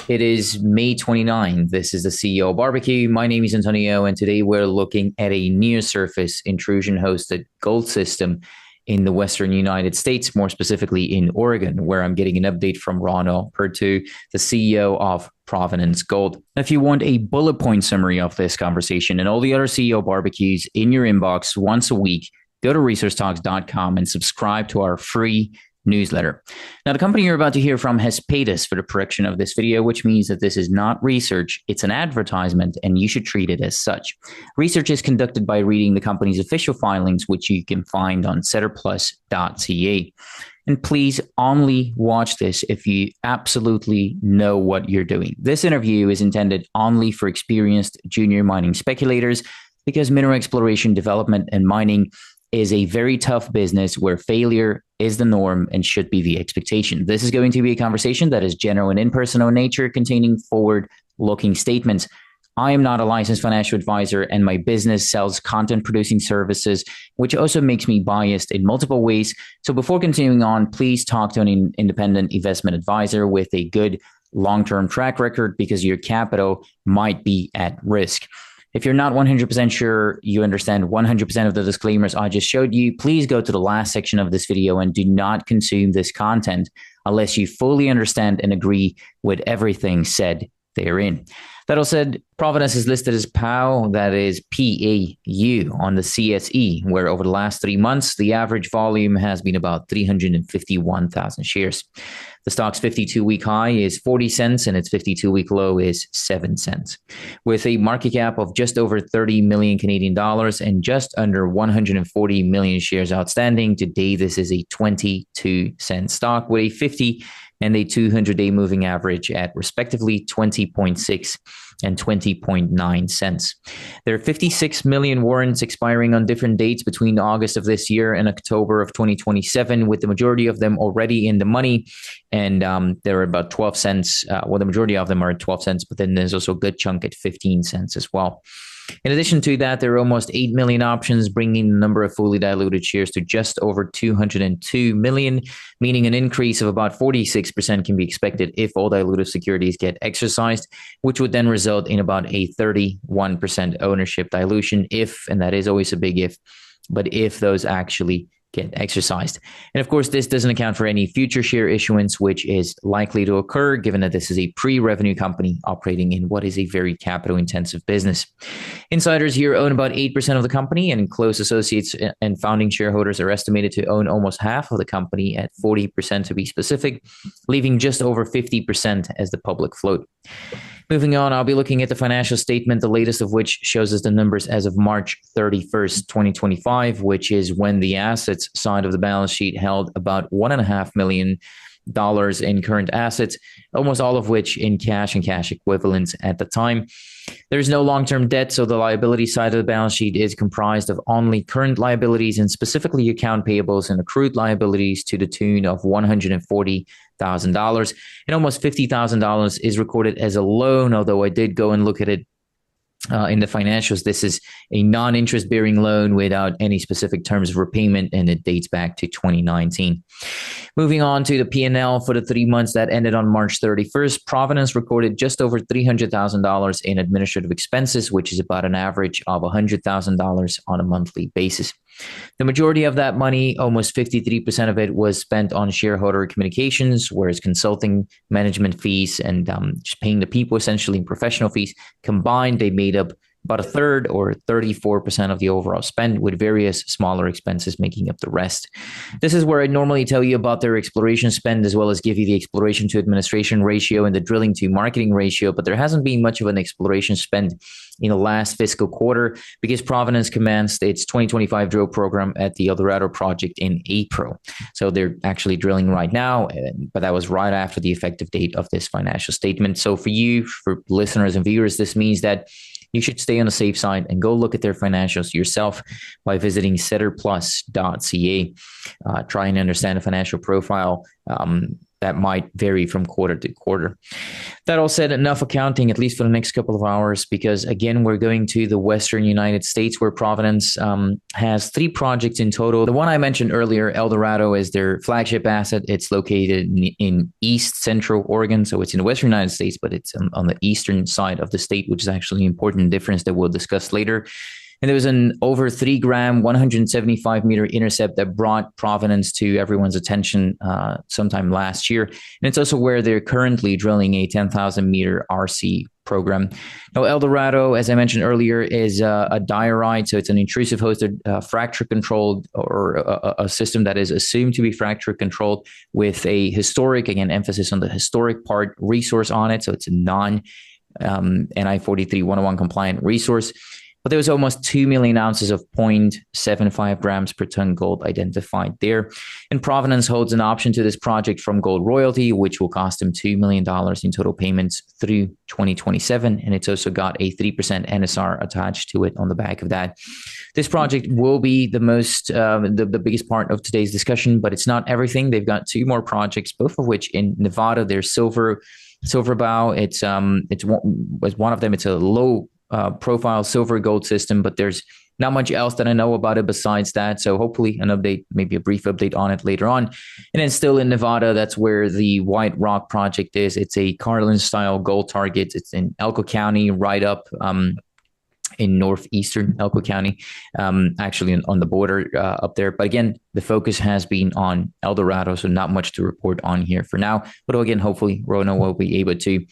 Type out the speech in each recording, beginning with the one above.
It is May 29. This is the CEO Barbecue. My name is Antonio, and today we're looking at a near surface intrusion hosted gold system in the Western United States, more specifically in Oregon, where I'm getting an update from Rauno, the CEO of Provenance Gold. If you want a bullet point summary of this conversation and all the other CEO barbecues in your inbox once a week, go to resourcetalks.com and subscribe to our free newsletter. Now, the company you're about to hear from has paid us for the production of this video, which means that this is not research, it's an advertisement, and you should treat it as such. Research is conducted by reading the company's official filings, which you can find on setterplus.ca. And please only watch this if you absolutely know what you're doing. This interview is intended only for experienced junior mining speculators because mineral exploration, development, and mining is a very tough business where failure is the norm and should be the expectation. This is going to be a conversation that is general and impersonal in nature, containing forward-looking statements. I am not a licensed financial advisor, and my business sells content-producing services, which also makes me biased in multiple ways. So before continuing on, please talk to an independent investment advisor with a good long-term track record because your capital might be at risk. If you're not 100% sure you understand 100% of the disclaimers I just showed you, please go to the last section of this video and do not consume this content unless you fully understand and agree with everything said therein. That all said, Provenance is listed as PAU, that is PAU, on the CSE, where over the last 3 months, the average volume has been about 351,000 shares. The stock's 52-week high is 40 cents and its 52-week low is 7 cents. With a market cap of just over 30 million Canadian dollars and just under 140 million shares outstanding, today this is a 22-cent stock with a 50 and a 200-day moving average at respectively 20.6 and 20.9 cents. There are 56 million warrants expiring on different dates between August of this year and October of 2027, with the majority of them already in the money. And there are about 12 cents. The majority of them are at 12 cents, but then there's also a good chunk at 15 cents as well. In addition to that, there are almost 8 million options, bringing the number of fully diluted shares to just over 202 million, meaning an increase of about 46% can be expected if all dilutive securities get exercised, which would then result in about a 31% ownership dilution if, and that is always a big if, but if those actually get exercised. And of course, this doesn't account for any future share issuance, which is likely to occur given that this is a pre-revenue company operating in what is a very capital-intensive business. Insiders here own about 8% of the company, and close associates and founding shareholders are estimated to own almost half of the company at 40% to be specific, leaving just over 50% as the public float. Moving on, I'll be looking at the financial statement, the latest of which shows us the numbers as of March 31st, 2025, which is when the assets side of the balance sheet held about $1.5 million in current assets, almost all of which in cash and cash equivalents at the time. There's no long-term debt, so the liability side of the balance sheet is comprised of only current liabilities and specifically account payables and accrued liabilities to the tune of $140,000. And almost $50,000 is recorded as a loan, although I did go and look at it in the financials. This is a non-interest bearing loan without any specific terms of repayment, and it dates back to 2019. Moving on to the P&L for the 3 months that ended on March 31st, Provenance recorded just over $300,000 in administrative expenses, which is about an average of $100,000 on a monthly basis. The majority of that money, almost 53% of it, was spent on shareholder communications, whereas consulting, management fees, and just paying the people essentially in professional fees combined, they made up about a third or 34% of the overall spend, with various smaller expenses making up the rest. This is where I normally tell you about their exploration spend, as well as give you the exploration to administration ratio and the drilling to marketing ratio, but there hasn't been much of an exploration spend in the last fiscal quarter because Provenance commenced its 2025 drill program at the Eldorado project in April. So they're actually drilling right now, but that was right after the effective date of this financial statement. So for you, for listeners and viewers, this means that you should stay on the safe side and go look at their financials yourself by visiting setterplus.ca. Try and understand the financial profile that might vary from quarter to quarter. That all said, enough accounting, at least for the next couple of hours, because again, we're going to the Western United States, where Provenance has 3 projects in total. The one I mentioned earlier, Eldorado, is their flagship asset. It's located in East Central Oregon, so it's in the Western United States, but it's on the eastern side of the state, which is actually an important difference that we'll discuss later. And there was an over 3 gram, 175 meter intercept that brought Provenance to everyone's attention sometime last year. And it's also where they're currently drilling a 10,000 meter RC program. Now, Eldorado, as I mentioned earlier, is a diorite. So it's an intrusive hosted fracture controlled, or a system that is assumed to be fracture controlled with a historic, again, emphasis on the historic part, resource on it. So it's a non NI 43-101 compliant resource. But there was almost 2 million ounces of 0.75 grams per ton gold identified there. And Provenance holds an option to this project from Gold Royalty, which will cost them $2 million in total payments through 2027. And it's also got a 3% NSR attached to it on the back of that. This project will be the most, the biggest part of today's discussion, but it's not everything. They've got 2 more projects, both of which in Nevada. There's Silver Bow. It's one of them. It's a low profile silver gold system, but there's not much else that I know about it besides that. So hopefully an update, maybe a brief update on it later on. And then still in Nevada, that's where the White Rock project is. It's a Carlin style gold target. It's in Elko County, right up in northeastern Elko County, actually on the border up there. But again, the focus has been on Eldorado, so not much to report on here for now. But again, hopefully Rauno will be able to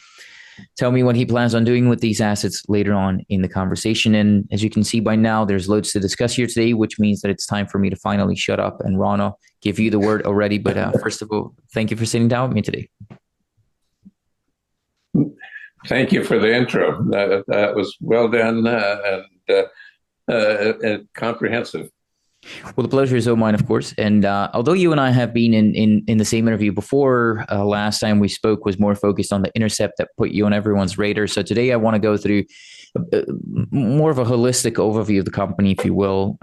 tell me what he plans on doing with these assets later on in the conversation. And as you can see by now, there's loads to discuss here today, which means that it's time for me to finally shut up and Rauno give you the word already. But first of all, thank you for sitting down with me today. Thank you for the intro. That was well done and comprehensive. Well, the pleasure is all mine, of course. And although you and I have been in the same interview before, last time we spoke was more focused on the intercept that put you on everyone's radar. So today I want to go through more of a holistic overview of the company, if you will,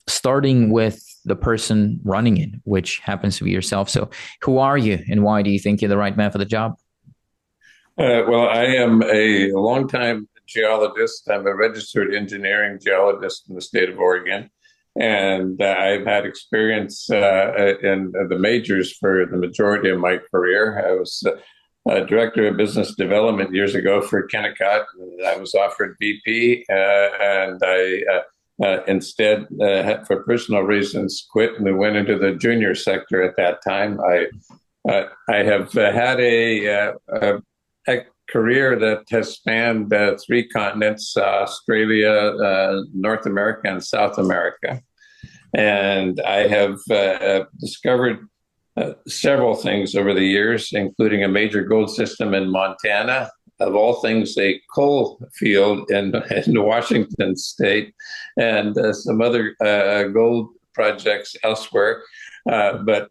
starting with the person running it, which happens to be yourself. So who are you and why do you think you're the right man for the job? Well, I am a longtime geologist. I'm a registered engineering geologist in the state of Oregon. And I've had experience in the majors for the majority of my career. I was director of business development years ago for Kennecott. I was offered VP, and I instead, for personal reasons, quit and went into the junior sector at that time. I have had a career that has spanned 3 continents: Australia, North America, and South America. And I have discovered several things over the years, including a major gold system in Montana, of all things, a coal field in Washington State, and some other gold projects elsewhere. But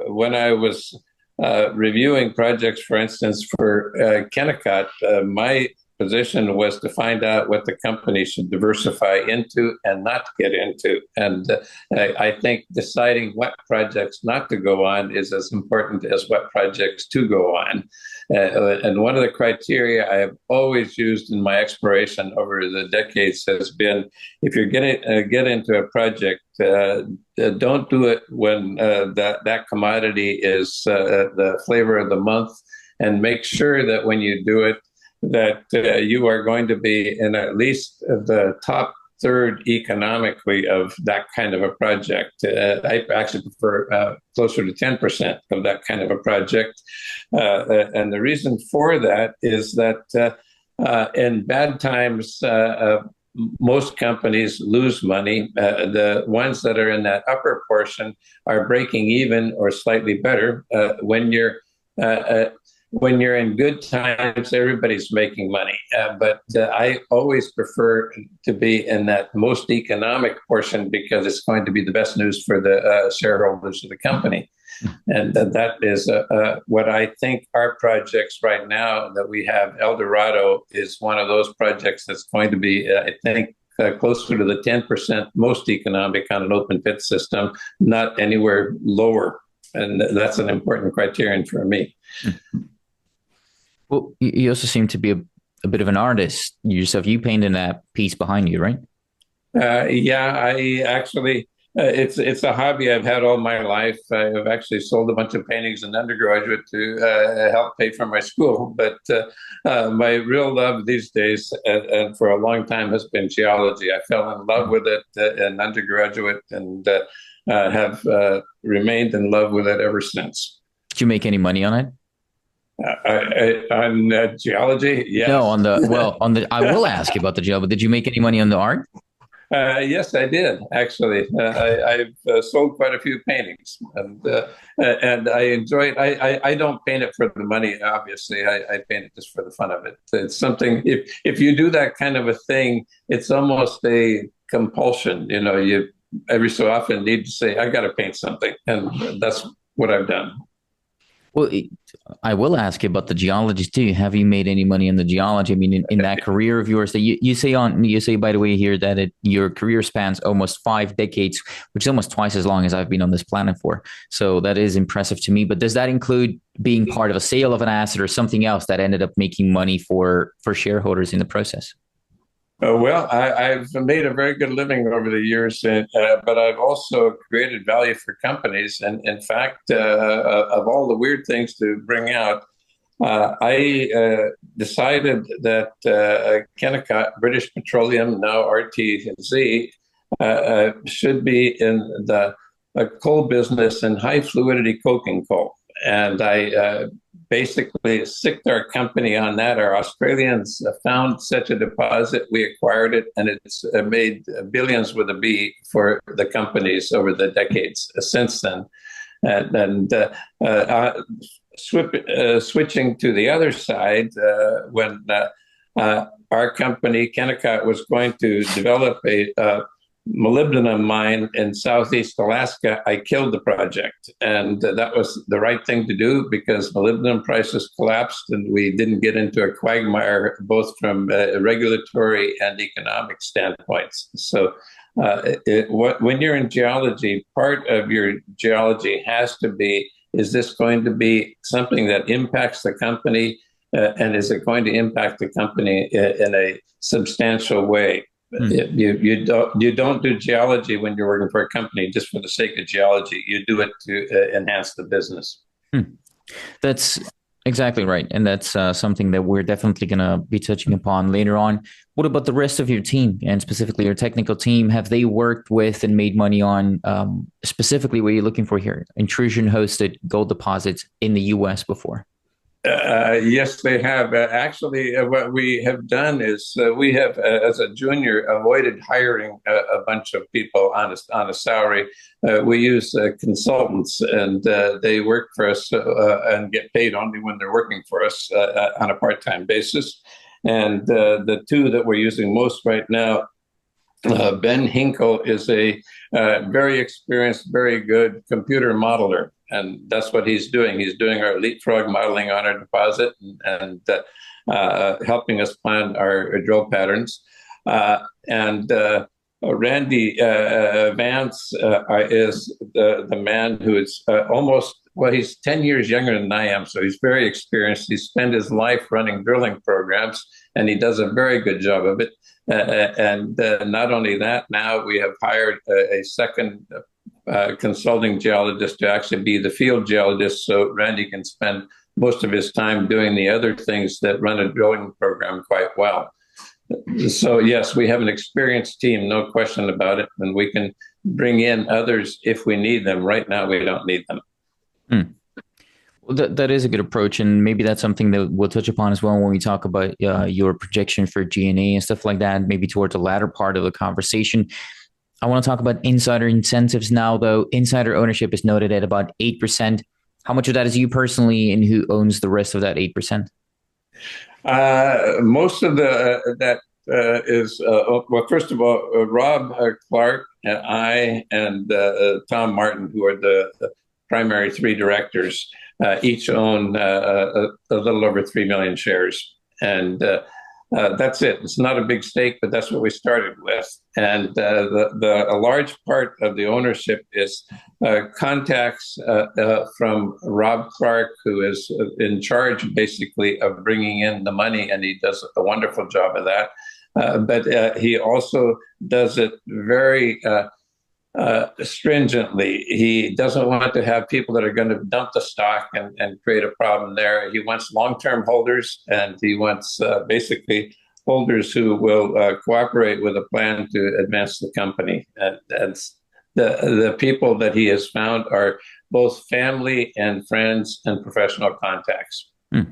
when I was reviewing projects, for instance, for Kennecott, my position was to find out what the company should diversify into and not get into. And I think deciding what projects not to go on is as important as what projects to go on. And one of the criteria I have always used in my exploration over the decades has been, if you're going to get into a project, don't do it when that commodity is the flavor of the month, and make sure that when you do it, that you are going to be in at least the top third economically of that kind of a project. I actually prefer closer to 10% of that kind of a project. And the reason for that is that in bad times, most companies lose money. The ones that are in that upper portion are breaking even or slightly better. When you're in good times, everybody's making money. But I always prefer to be in that most economic portion because it's going to be the best news for the shareholders of the company. And that is what I think our projects right now that we have. Eldorado is one of those projects that's going to be, I think, closer to the 10% most economic on an open pit system, not anywhere lower. And that's an important criterion for me. Well, you also seem to be a bit of an artist yourself. You painted that piece behind you, right? Yeah, I actually, it's a hobby I've had all my life. I've actually sold a bunch of paintings in undergraduate to help pay for my school. But my real love these days, and for a long time, has been geology. I fell in love with it in undergraduate and have remained in love with it ever since. Did you make any money on it? On geology, No, yes. on the. I will ask you about the job, but did you make any money on the art? Yes, I did actually. I've sold quite a few paintings, and I enjoy it. I don't paint it for the money, obviously. I paint it just for the fun of it. It's something. If you do that kind of a thing, it's almost a compulsion. You know, you every so often need to say, "I got to paint something," and that's what I've done. Well, I will ask you about the geologist too. Have you made any money in the geology? I mean, in that career of yours that you say, by the way, here that your career spans almost 5 decades, which is almost twice as long as I've been on this planet for. So that is impressive to me. But does that include being part of a sale of an asset or something else that ended up making money for shareholders in the process? Well, I've made a very good living over the years, but I've also created value for companies. And in fact, of all the weird things to bring out, I decided that Kennecott, British Petroleum, now RTZ, should be in the coal business and high fluidity coking coal. And I basically sicked our company on that. Our Australians found such a deposit, we acquired it, and it's made billions with a B for the companies over the decades since then. Switching to the other side, when our company, Kennecott, was going to develop a molybdenum mine in Southeast Alaska, I killed the project. And that was the right thing to do because molybdenum prices collapsed and we didn't get into a quagmire, both from regulatory and economic standpoints. So when you're in geology, part of your geology has to be, is this going to be something that impacts the company? And is it going to impact the company in a substantial way? You don't do geology when you're working for a company just for the sake of geology. You do it to enhance the business. That's exactly right, and that's something that we're definitely going to be touching upon later on. What about the rest of your team, and specifically your technical team? Have they worked with and made money on specifically what you're looking for here, intrusion-hosted gold deposits in the U.S. before? Yes, they have. Actually, what we have done is we have, as a junior, avoided hiring a bunch of people on a salary. We use consultants, and they work for us and get paid only when they're working for us on a part-time basis. And the two that we're using most right now, Ben Hinkle is a very experienced, very good computer modeler. And that's what he's doing. He's doing our leapfrog modeling on our deposit and helping us plan our drill patterns. And Randy Vance is the man who is well, he's 10 years younger than I am, so he's very experienced. He spent his life running drilling programs, and he does a very good job of it. And not only that, now we have hired a second consulting geologist to actually be the field geologist, so Randy can spend most of his time doing the other things that run a drilling program quite well. So yes, we have an experienced team, no question about it, and we can bring in others if we need them. Right now, we don't need them. Well, that is a good approach, and maybe that's something that we'll touch upon as well when we talk about your projection for G&A and stuff like that, maybe towards the latter part of the conversation. I want to talk about insider incentives now, though. Insider ownership is noted at about 8%. How much of that is you personally, and who owns the rest of that 8%? Most of that is, well, first of all, Rob Clark and I and Tom Martin, who are the primary three directors, each own a little over 3 million shares. And That's it. It's not a big stake, but that's what we started with. And a large part of the ownership is contacts from Rob Clark, who is in charge basically of bringing in the money, and he does a wonderful job of that. But he also does it very stringently. He doesn't want to have people that are going to dump the stock and create a problem there. He wants long-term holders, and he wants basically holders who will cooperate with a plan to advance the company. And the people that he has found are both family and friends and professional contacts. Hmm.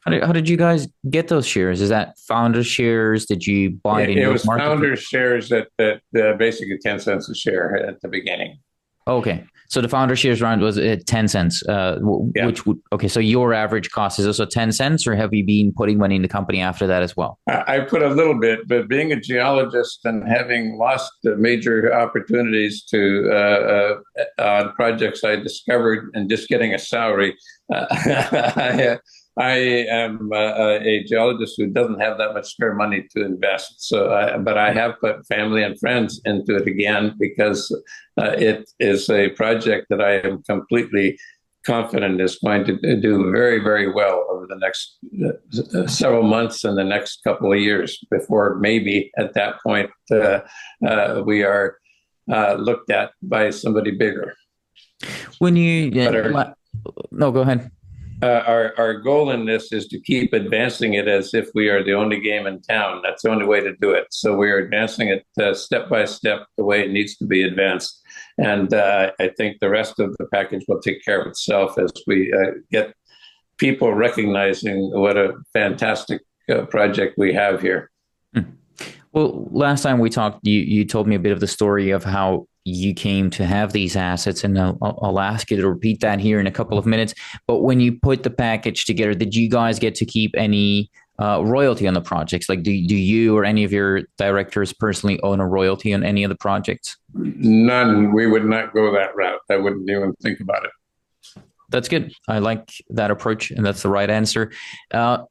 How did you guys get those shares? Is that founder shares? Did you buy it in It was market? founder shares at basically 10 cents a share at the beginning. Okay. So the founder shares round was at 10 cents, which would, okay. So your average cost is also 10 cents, or have you been putting money in the company after that as well? I put a little bit, but being a geologist and having lost major opportunities to on projects I discovered and just getting a salary, I am a geologist who doesn't have that much spare money to invest. But I have put family and friends into it again because it is a project that I am completely confident is going to do very, very well over the next several months and the next couple of years before maybe at that point we are looked at by somebody bigger. When you, no, go ahead. Our goal in this is to keep advancing it as if we are the only game in town. That's the only way to do it. So we are advancing it step by step the way it needs to be advanced. And I think the rest of the package will take care of itself as we get people recognizing what a fantastic project we have here. Well, last time we talked, you told me a bit of the story of how you came to have these assets, and I'll ask you to repeat that here in a couple of minutes. But when you put the package together, did you guys get to keep any royalty on the projects? Like, do you or any of your directors personally own a royalty on any of the projects? None. We would not go that route. I wouldn't even think about it. That's good. I like that approach, and that's the right answer.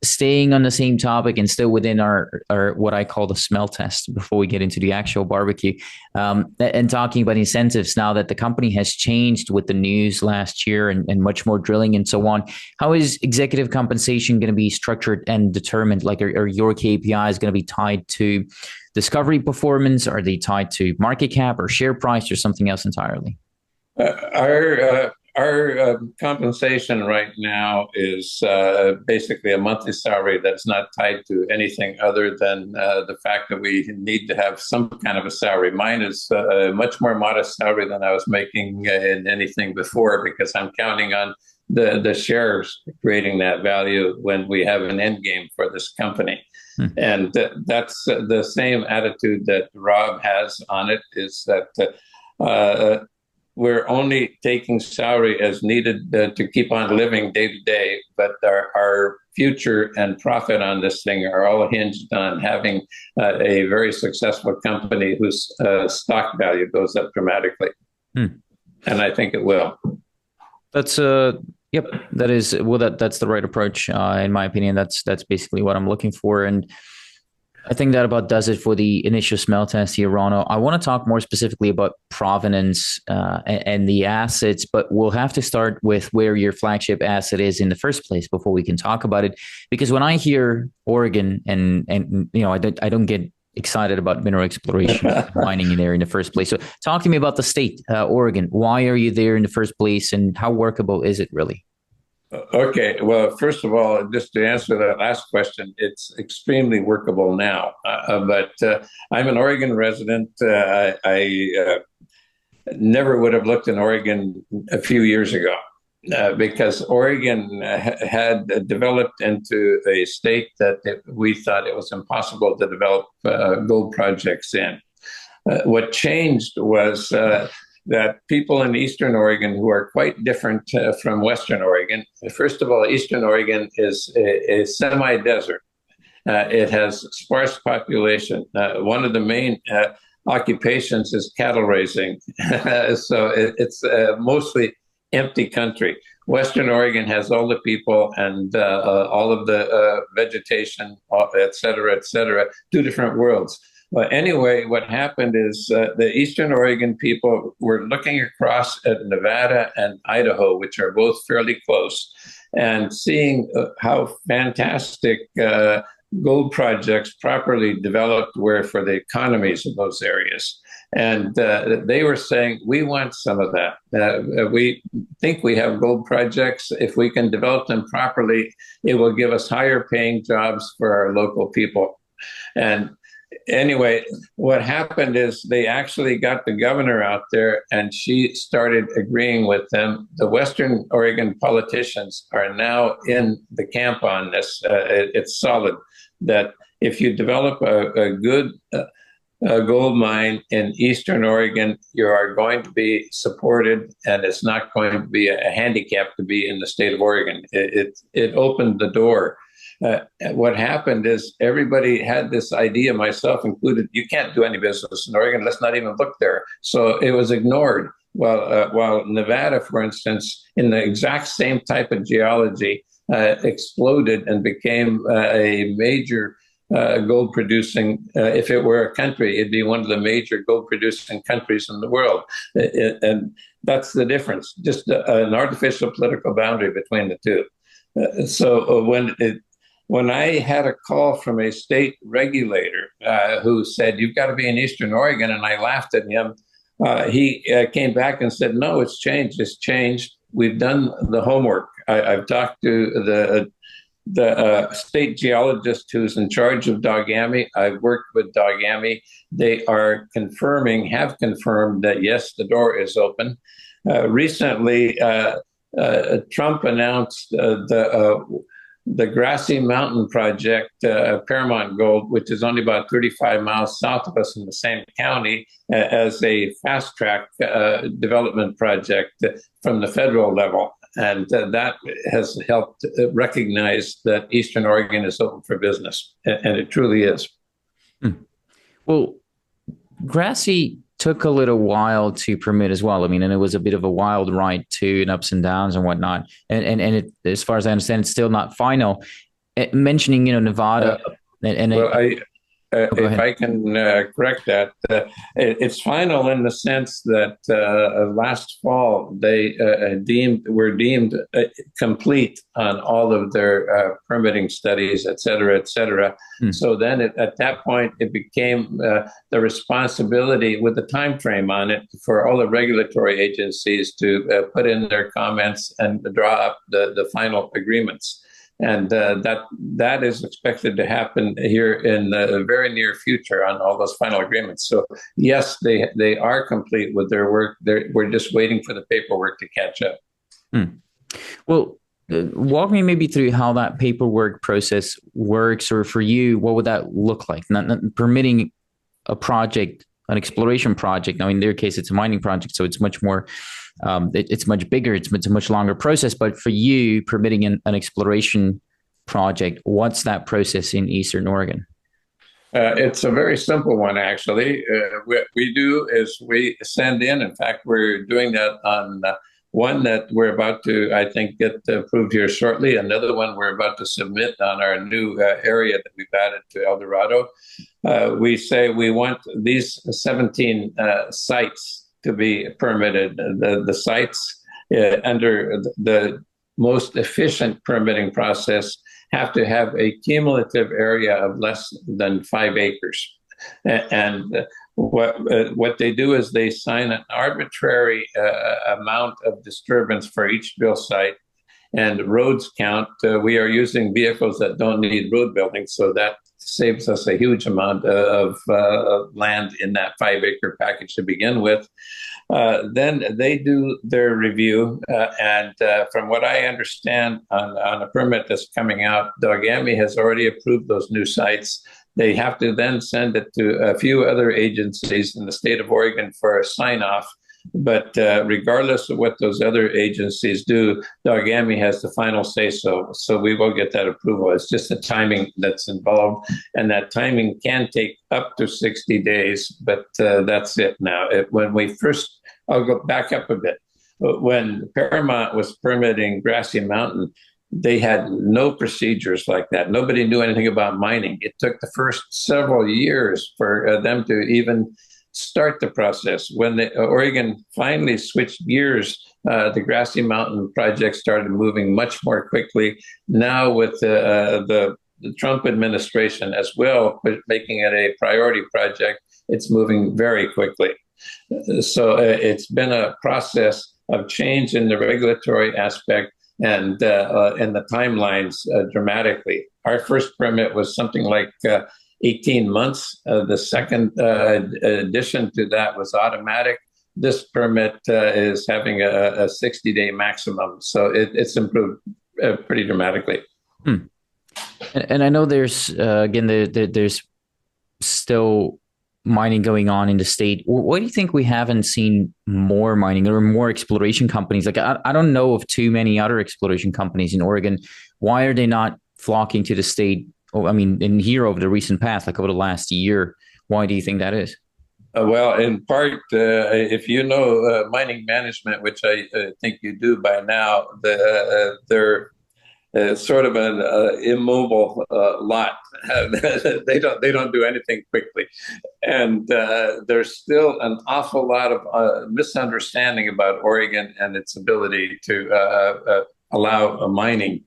Staying on the same topic and still within our what I call the smell test before we get into the actual barbecue, and talking about incentives now that the company has changed with the news last year and much more drilling and so on. How is executive compensation going to be structured and determined? Like, are your KPIs going to be tied to discovery performance? Are they tied to market cap or share price or something else entirely? Our compensation right now is basically a monthly salary that's not tied to anything other than the fact that we need to have some kind of a salary. Mine is a much more modest salary than I was making in anything before because I'm counting on the shares creating that value when we have an end game for this company. And that's the same attitude that Rob has on it, is that we're only taking salary as needed to keep on living day to day, but our future and profit on this thing are all hinged on having a very successful company whose stock value goes up dramatically. And I think it will. That's yep. That is, well, that's the right approach. In my opinion, that's basically what I'm looking for. And I think that about does it for the initial smell test here, Rauno. I want to talk more specifically about provenance and the assets, but we'll have to start with where your flagship asset is in the first place before we can talk about it. Because when I hear Oregon and you know, I don't get excited about mineral exploration mining in there in the first place. So talk to me about the state, Oregon. Why are you there in the first place, and how workable is it really? Okay, well, first of all, just to answer that last question, it's extremely workable now. But I'm an Oregon resident. I never would have looked in Oregon a few years ago because Oregon had developed into a state that we thought it was impossible to develop gold projects in. What changed was that people in Eastern Oregon who are quite different from Western Oregon. First of all, Eastern Oregon is a semi-desert. It has sparse population. One of the main occupations is cattle raising. So it's mostly empty country. Western Oregon has all the people and all of the vegetation, et cetera, two different worlds. But anyway, what happened is the Eastern Oregon people were looking across at Nevada and Idaho, which are both fairly close, and seeing how fantastic gold projects properly developed were for the economies of those areas. And they were saying, we want some of that. We think we have gold projects. If we can develop them properly, it will give us higher paying jobs for our local people. And anyway, what happened is they actually got the governor out there and she started agreeing with them. The Western Oregon politicians are now in the camp on this. It's solid that if you develop a good gold mine in Eastern Oregon, you are going to be supported, and it's not going to be a handicap to be in the state of Oregon. It opened the door. What happened is everybody had this idea, myself included, you can't do any business in Oregon, let's not even look there. So it was ignored. While Nevada, for instance, in the exact same type of geology, exploded and became a major gold producing, if it were a country, it'd be one of the major gold producing countries in the world. And that's the difference, just an artificial political boundary between the two. So when I had a call from a state regulator who said, you've got to be in Eastern Oregon, and I laughed at him, he came back and said, no, it's changed. It's changed. We've done the homework. I've talked to the state geologist who's in charge of Dogami. I've worked with Dogami. They have confirmed that, yes, the door is open. Recently, Trump announced the Grassy Mountain project, Paramount Gold, which is only about 35 miles south of us in the same county, as a fast-track development project from the federal level. And that has helped recognize that Eastern Oregon is open for business, and it truly is. Well, Grassy took a little while to permit as well. I mean, and it was a bit of a wild ride too, and ups and downs and whatnot. And it, as far as I understand, it's still not final. Mentioning, Nevada. If I can correct that, it's final in the sense that last fall they were deemed complete on all of their permitting studies, et cetera, et cetera. So then at that point, it became the responsibility with the time frame on it for all the regulatory agencies to put in their comments and draw up the final agreements. And that is expected to happen here in the very near future on all those final agreements. So yes, they are complete with their work. We're just waiting for the paperwork to catch up. Well, walk me maybe through how that paperwork process works, or for you, what would that look like? Not permitting a project, an exploration project. Now, in their case, it's a mining project, so it's much more. It's much bigger. It's a much longer process. But for you, permitting an exploration project, what's that process in Eastern Oregon? It's a very simple one, actually. What we do is we send in fact, we're doing that on one that we're about to, I think, get approved here shortly. Another one we're about to submit on our new area that we've added to Eldorado. We say we want these 17 sites to be permitted. The sites under the most efficient permitting process have to have a cumulative area of less than 5 acres. And what they do is they sign an arbitrary amount of disturbance for each drill site, and roads count. We are using vehicles that don't need road building, so that saves us a huge amount of land in that 5-acre package to begin with. Then they do their review, and from what I understand on a permit that's coming out, Dogami has already approved those new sites. They have to then send it to a few other agencies in the state of Oregon for a sign-off. But regardless of what those other agencies do, Dogami has the final say-so. So we will get that approval. It's just the timing that's involved. And that timing can take up to 60 days, but that's it now. I'll go back up a bit. when Paramount was permitting Grassy Mountain, they had no procedures like that. Nobody knew anything about mining. It took the first several years for them to even start the process. When Oregon finally switched gears, the Grassy Mountain project started moving much more quickly. Now, with the Trump administration as well, making it a priority project, it's moving very quickly. So it's been a process of change in the regulatory aspect and the timelines dramatically. Our first permit was something like 18 months. The second addition to that was automatic. This permit is having a 60-day maximum. So it's improved pretty dramatically. And I know there's again there's still mining going on in the state. Why do you think we haven't seen more mining or more exploration companies? Like I don't know of too many other exploration companies in Oregon. Why are they not flocking to the state? I mean, in here over the recent past, like over the last year. Why do you think that is? Well, in part, if you know mining management, which I think you do by now, they're sort of an immobile lot. They don't do anything quickly, and there's still an awful lot of misunderstanding about Oregon and its ability to allow mining.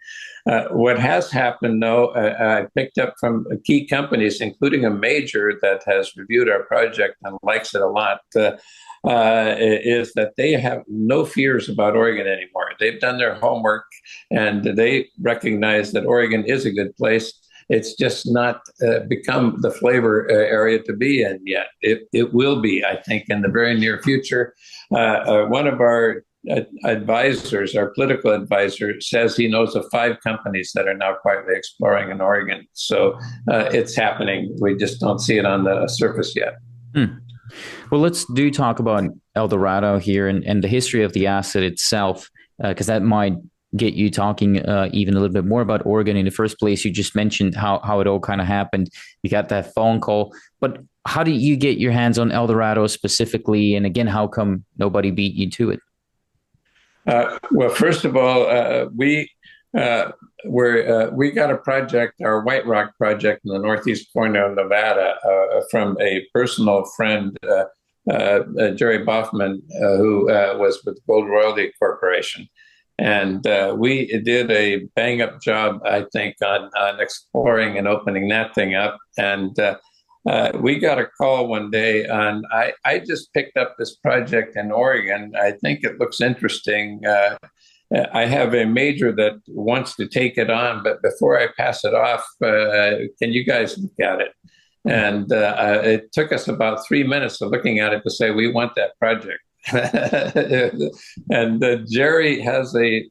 What has happened, though, I picked up from key companies, including a major that has reviewed our project and likes it a lot. Is that they have no fears about Oregon anymore. They've done their homework and they recognize that Oregon is a good place. It's just not become the flavor area to be in yet. It will be, I think, in the very near future. One of our advisors, our political advisor, says he knows of 5 companies that are now quietly exploring in Oregon. So it's happening. We just don't see it on the surface yet. Well, let's talk about Eldorado here and the history of the asset itself, because that might get you talking even a little bit more about Oregon in the first place. You just mentioned how it all kind of happened. You got that phone call, but how did you get your hands on Eldorado specifically? And again, how come nobody beat you to it? Well, first of all, we got a project, our White Rock project in the northeast corner of Nevada, from a personal friend, Jerry Boffman, who was with Gold Royalty Corporation. And we did a bang-up job, I think, on exploring and opening that thing up. And we got a call one day on, I just picked up this project in Oregon. I think it looks interesting. I have a major that wants to take it on, but before I pass it off, can you guys look at it? And it took us about 3 minutes of looking at it to say, we want that project. And Jerry has a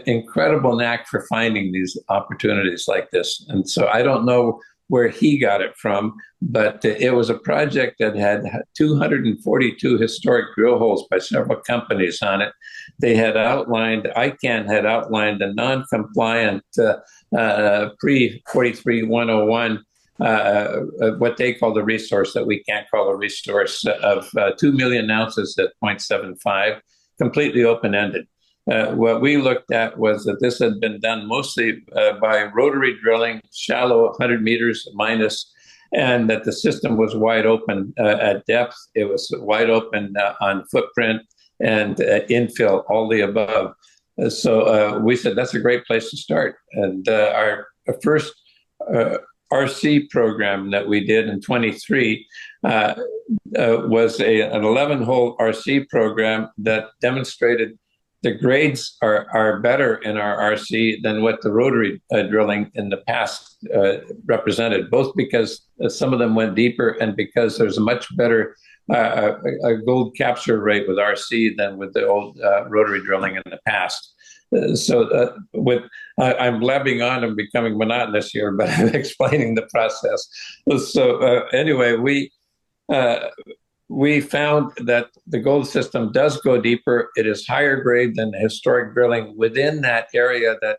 incredible knack for finding these opportunities like this. And so I don't know where he got it from, but it was a project that had 242 historic drill holes by several companies on it. They had outlined, ICANN had outlined a non-compliant pre-43-101 what they call the resource that we can't call a resource of 2 million ounces at 0.75, completely open-ended. What we looked at was that this had been done mostly by rotary drilling, shallow 100 meters minus, and that the system was wide open at depth. It was wide open on footprint and infill, all the above. So we said, that's a great place to start. And our first RC program that we did in 23 was an 11-hole RC program that demonstrated the grades are better in our RC than what the rotary drilling in the past represented, both because some of them went deeper and because there's a much better gold capture rate with RC than with the old rotary drilling in the past. I'm blabbing on and becoming monotonous here, but I'm explaining the process. So anyway, we found that the gold system does go deeper. It is higher grade than the historic drilling within that area that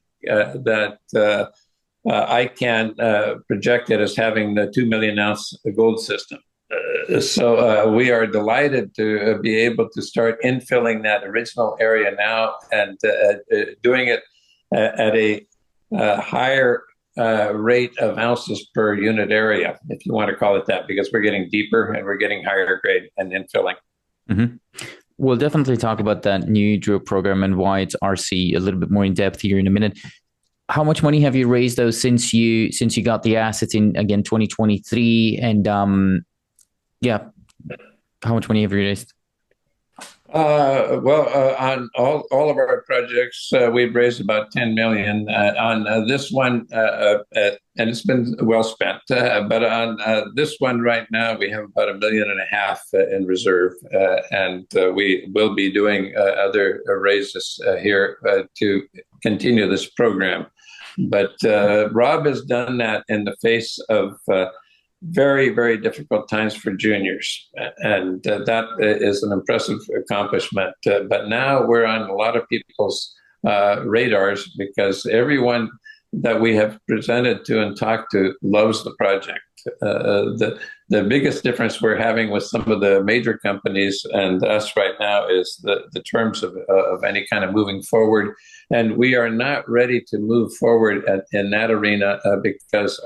ICANN projected as having the 2 million ounce gold system. So we are delighted to be able to start infilling that original area now and doing it at a higher rate of ounces per unit area, if you want to call it that, because we're getting deeper and we're getting higher grade and infilling. Mm-hmm. We'll definitely talk about that new drill program and why it's RC a little bit more in depth here in a minute. How much money have you raised though since you got the assets in again 2023? And yeah, how much money have you raised? On all of our projects, we've raised about 10 million. On this one, and it's been well spent. But on this one right now, we have about 1.5 million in reserve, and we will be doing other raises here to continue this program. But Rob has done that in the face of very, very difficult times for juniors. And that is an impressive accomplishment. But now we're on a lot of people's radars because everyone that we have presented to and talked to loves the project. The biggest difference we're having with some of the major companies and us right now is the terms of any kind of moving forward. And we are not ready to move forward in that arena because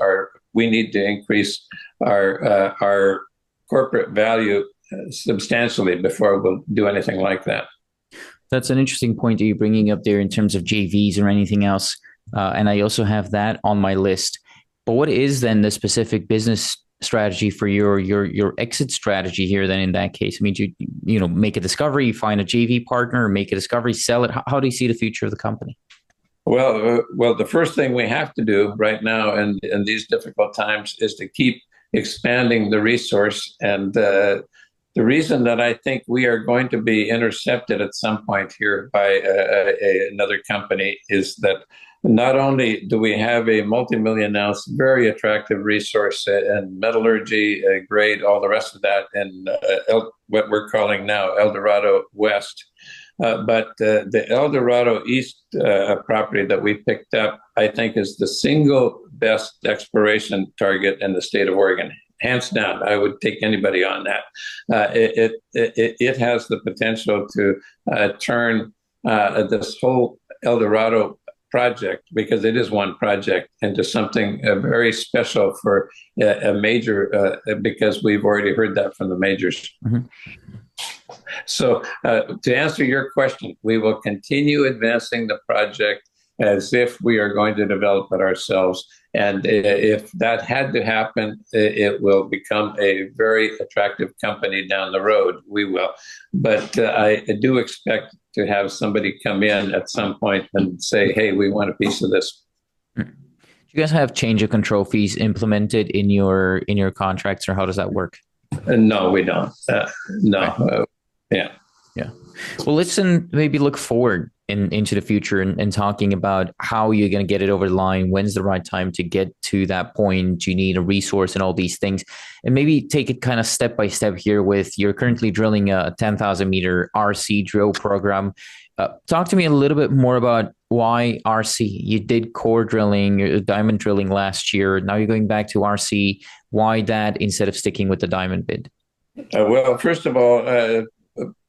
we need to increase our corporate value substantially before we'll do anything like that. That's an interesting point that you're bringing up there in terms of JVs or anything else. And I also have that on my list. But what is then the specific business strategy for your exit strategy here then in that case? I mean, you know, make a discovery, find a JV partner, make a discovery, sell it. How do you see the future of the company? Well, the first thing we have to do right now in these difficult times is to keep expanding the resource. And the reason that I think we are going to be intercepted at some point here by another company is that not only do we have a multi-million ounce, very attractive resource in metallurgy, grade, all the rest of that, and what we're calling now Eldorado West. But the Eldorado East property that we picked up, I think, is the single best exploration target in the state of Oregon. Hands down, I would take anybody on that. It has the potential to turn this whole Eldorado project, because it is one project, into something very special for a major, because we've already heard that from the majors. Mm-hmm. So to answer your question, we will continue advancing the project as if we are going to develop it ourselves. And if that had to happen, it will become a very attractive company down the road. We will. But I do expect to have somebody come in at some point and say, hey, we want a piece of this. Do you guys have change of control fees implemented in your contracts, or how does that work? No, we don't. No. Yeah. Well, let's maybe look forward into the future and talking about how you're going to get it over the line. When's the right time to get to that point? You need a resource and all these things, and maybe take it kind of step by step here with you're currently drilling a 10,000 meter RC drill program. Talk to me a little bit more about why RC. You did core drilling, diamond drilling last year. Now you're going back to RC. Why that instead of sticking with the diamond bid? Well, first of all,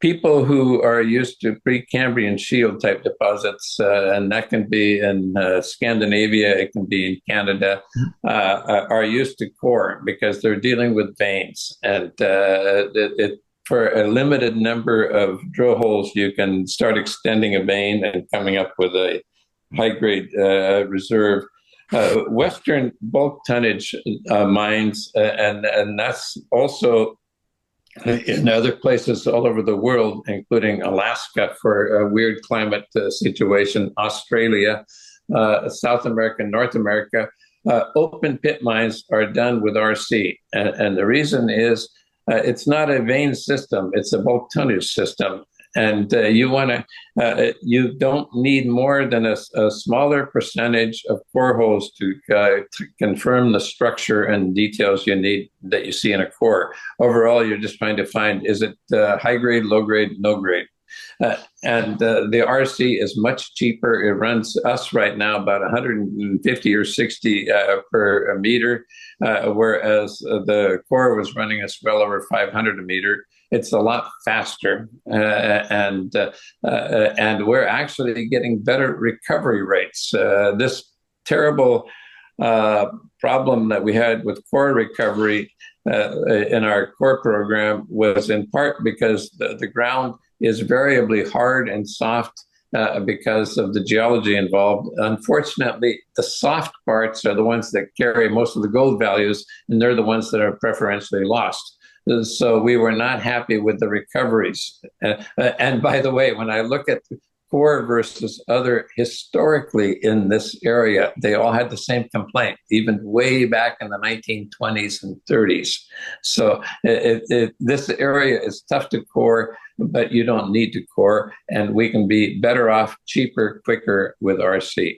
people who are used to Precambrian shield type deposits, and that can be in Scandinavia, it can be in Canada, are used to core because they're dealing with veins. And for a limited number of drill holes, you can start extending a vein and coming up with a high-grade reserve. Western bulk tonnage mines, and that's also in other places all over the world, including Alaska for a weird climate situation, Australia, South America, North America, open pit mines are done with RC. And the reason is it's not a vein system, it's a bulk tonnage system. And you don't need more than a smaller percentage of core holes to confirm the structure and details you need that you see in a core. Overall, you're just trying to find, is it high grade, low grade, no grade? The RC is much cheaper. It runs us right now about 150 or 60 per meter, whereas the core was running us well over 500 a meter. It's a lot faster, and we're actually getting better recovery rates. This terrible problem that we had with core recovery in our core program was in part because the ground is variably hard and soft because of the geology involved. Unfortunately, the soft parts are the ones that carry most of the gold values, and they're the ones that are preferentially lost. So we were not happy with the recoveries. And by the way, when I look at core versus other historically in this area, they all had the same complaint, even way back in the 1920s and 30s. So this area is tough to core, but you don't need to core, and we can be better off, cheaper, quicker with RC.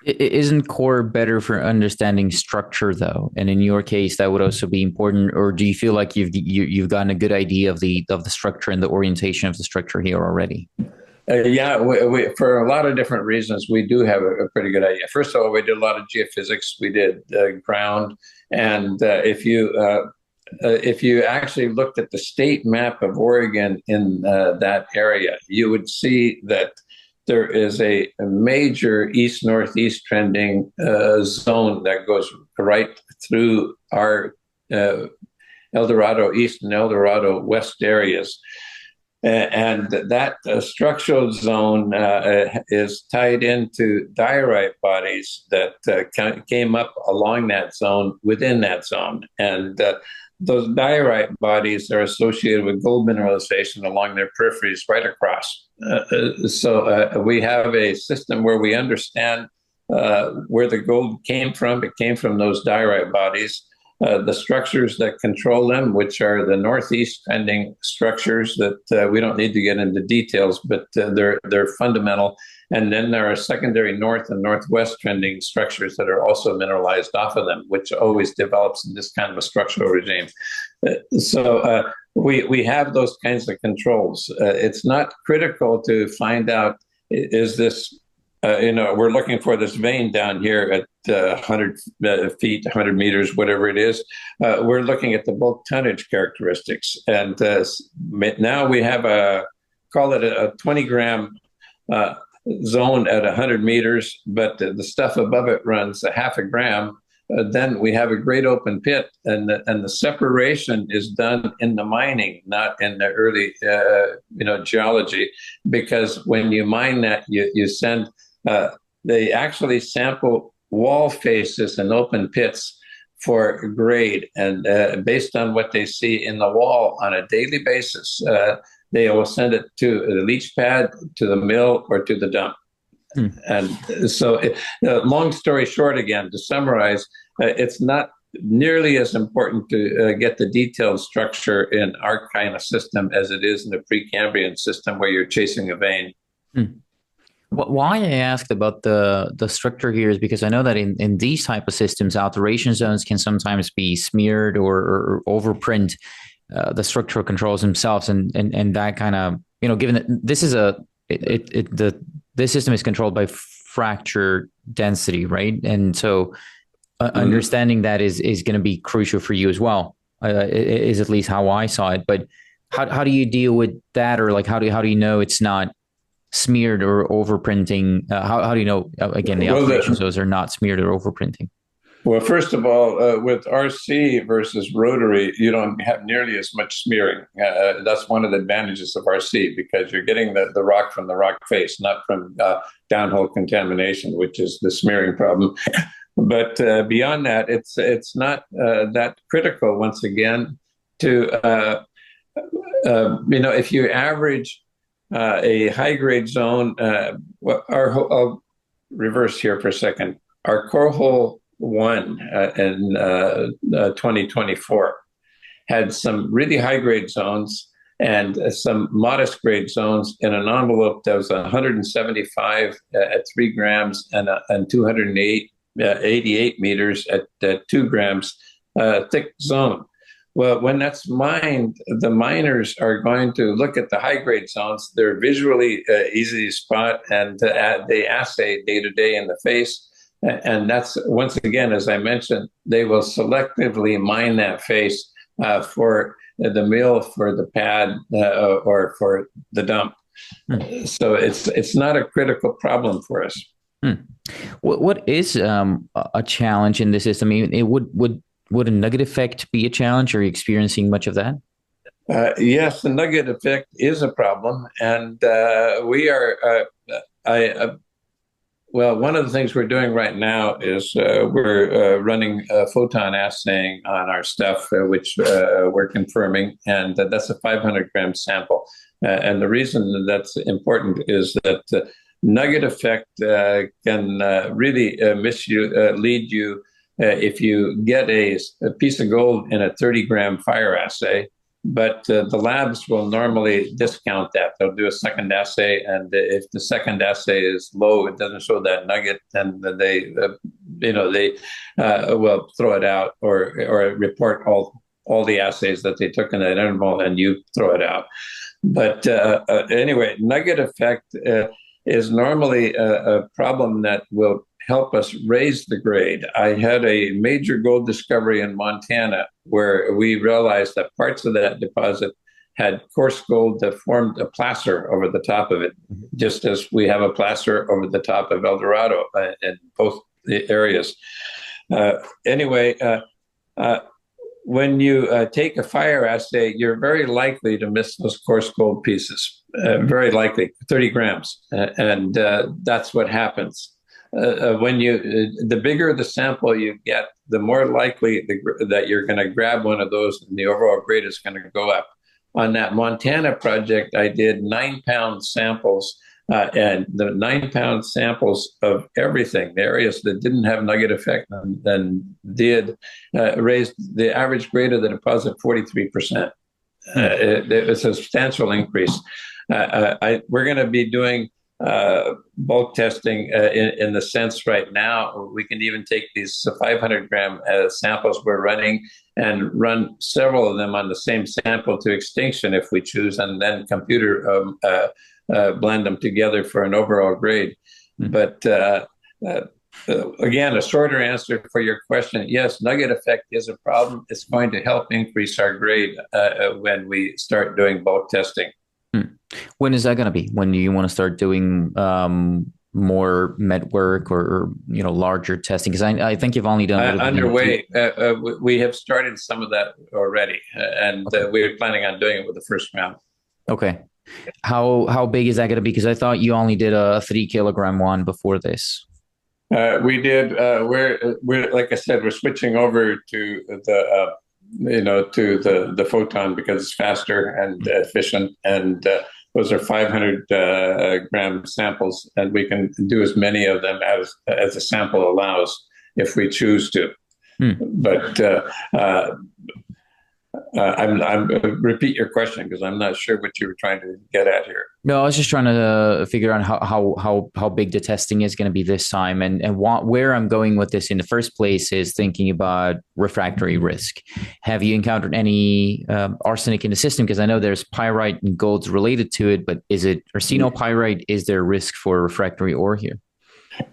Isn't core better for understanding structure, though? And in your case, that would also be important. Or do you feel like you've gotten a good idea of the structure and the orientation of the structure here already? Yeah, we, for a lot of different reasons, we do have a pretty good idea. First of all, we did a lot of geophysics. We did ground, and if you actually looked at the state map of Oregon in that area, you would see that there is a major east-northeast trending zone that goes right through our Eldorado East and Eldorado West areas. And that structural zone is tied into diorite bodies that came up along that zone, within that zone. And those diorite bodies are associated with gold mineralization along their peripheries right across. So we have a system where we understand where the gold came from. It came from those diorite bodies. The structures that control them, which are the northeast trending structures that we don't need to get into details, but they're fundamental. And then there are secondary north and northwest trending structures that are also mineralized off of them, which always develops in this kind of a structural regime. So we have those kinds of controls. It's not critical to find out, is this we're looking for this vein down here at 100 feet, 100 meters, whatever it is. We're looking at the bulk tonnage characteristics. And now we have call it a 20 gram zone at 100 meters, but the stuff above it runs a half a gram. Then we have a great open pit, and the separation is done in the mining, not in the early geology, because when you mine that, you send they actually sample wall faces and open pits for grade, and based on what they see in the wall on a daily basis, they will send it to the leach pad, to the mill, or to the dump. And so, long story short, again, to summarize, it's not nearly as important to get the detailed structure in our kind of system as it is in the Precambrian system where you're chasing a vein. Why I asked about the structure here is because I know that in these type of systems, alteration zones can sometimes be smeared or overprint the structural controls themselves, and that kind of, given that this is this system is controlled by fracture density, right? And so understanding that is going to be crucial for you as well. Is at least how I saw it. But how do you deal with that, or like how do you know it's not smeared or overprinting? How do you know, again, the alterations, those are not smeared or overprinting? Well, first of all, with RC versus rotary, you don't have nearly as much smearing. That's one of the advantages of RC, because you're getting the rock from the rock face, not from downhole contamination, which is the smearing problem. But beyond that, it's not that critical, once again, to, if you average a high-grade zone, I'll reverse here for a second. Our core hole 1 in 2024 had some really high-grade zones and some modest grade zones in an envelope that was 175 at 3 grams and 288 meters at 2 grams thick zone. Well, when that's mined, the miners are going to look at the high grade zones. They're visually easy to spot, and they assay day to day in the face. And that's, once again, as I mentioned, they will selectively mine that face for the mill, for the pad, or for the dump. So it's not a critical problem for us. Hmm. What is a challenge in this system? I mean, it would a nugget effect be a challenge? Are you experiencing much of that? Yes, the nugget effect is a problem, and we are. Well, one of the things we're doing right now is we're running photon assaying on our stuff, which we're confirming, and that's a 500 gram sample. And the reason that's important is that nugget effect can really lead you if you get a piece of gold in a 30-gram fire assay. But the labs will normally discount that. They'll do a second assay, and if the second assay is low, it doesn't show that nugget, then they will throw it out or report all the assays that they took in that interval, and you throw it out. But anyway, nugget effect is normally a problem that will help us raise the grade. I had a major gold discovery in Montana where we realized that parts of that deposit had coarse gold that formed a placer over the top of it, just as we have a placer over the top of Eldorado in both the areas. Anyway, when you take a fire assay, you're very likely to miss those coarse gold pieces, very likely, 30 grams. And that's what happens. The bigger the sample you get, the more likely that you're going to grab one of those, and the overall grade is going to go up. On that Montana project, I did 9-pound samples, and the 9-pound samples of everything, the areas that didn't have nugget effect and did, raised the average grade of the deposit 43%. It's a substantial increase. We're going to be doing bulk testing in the sense right now we can even take these 500 gram samples we're running and run several of them on the same sample to extinction if we choose, and then computer blend them together for an overall grade. But again, a shorter answer for your question: yes, nugget effect is a problem. It's going to help increase our grade when we start doing bulk testing. When is that going to be? When do you want to start doing more med work or larger testing? Because I think you've only done underway. We have started some of that already, and we're planning on doing it with the first round. Okay. How big is that going to be? Because I thought you only did a 3-kilogram one before this. We did. We're like I said, we're switching over to the photon because it's faster and efficient, and those are 500 gram samples, and we can do as many of them as the sample allows if we choose to. But I'm repeat your question because I'm not sure what you were trying to get at here. No, I was just trying to figure out how big the testing is going to be this time, and where I'm going with this in the first place is thinking about refractory risk. Have you encountered any arsenic in the system? Because I know there's pyrite and golds related to it, but is it arsenopyrite? Is there risk for refractory ore here?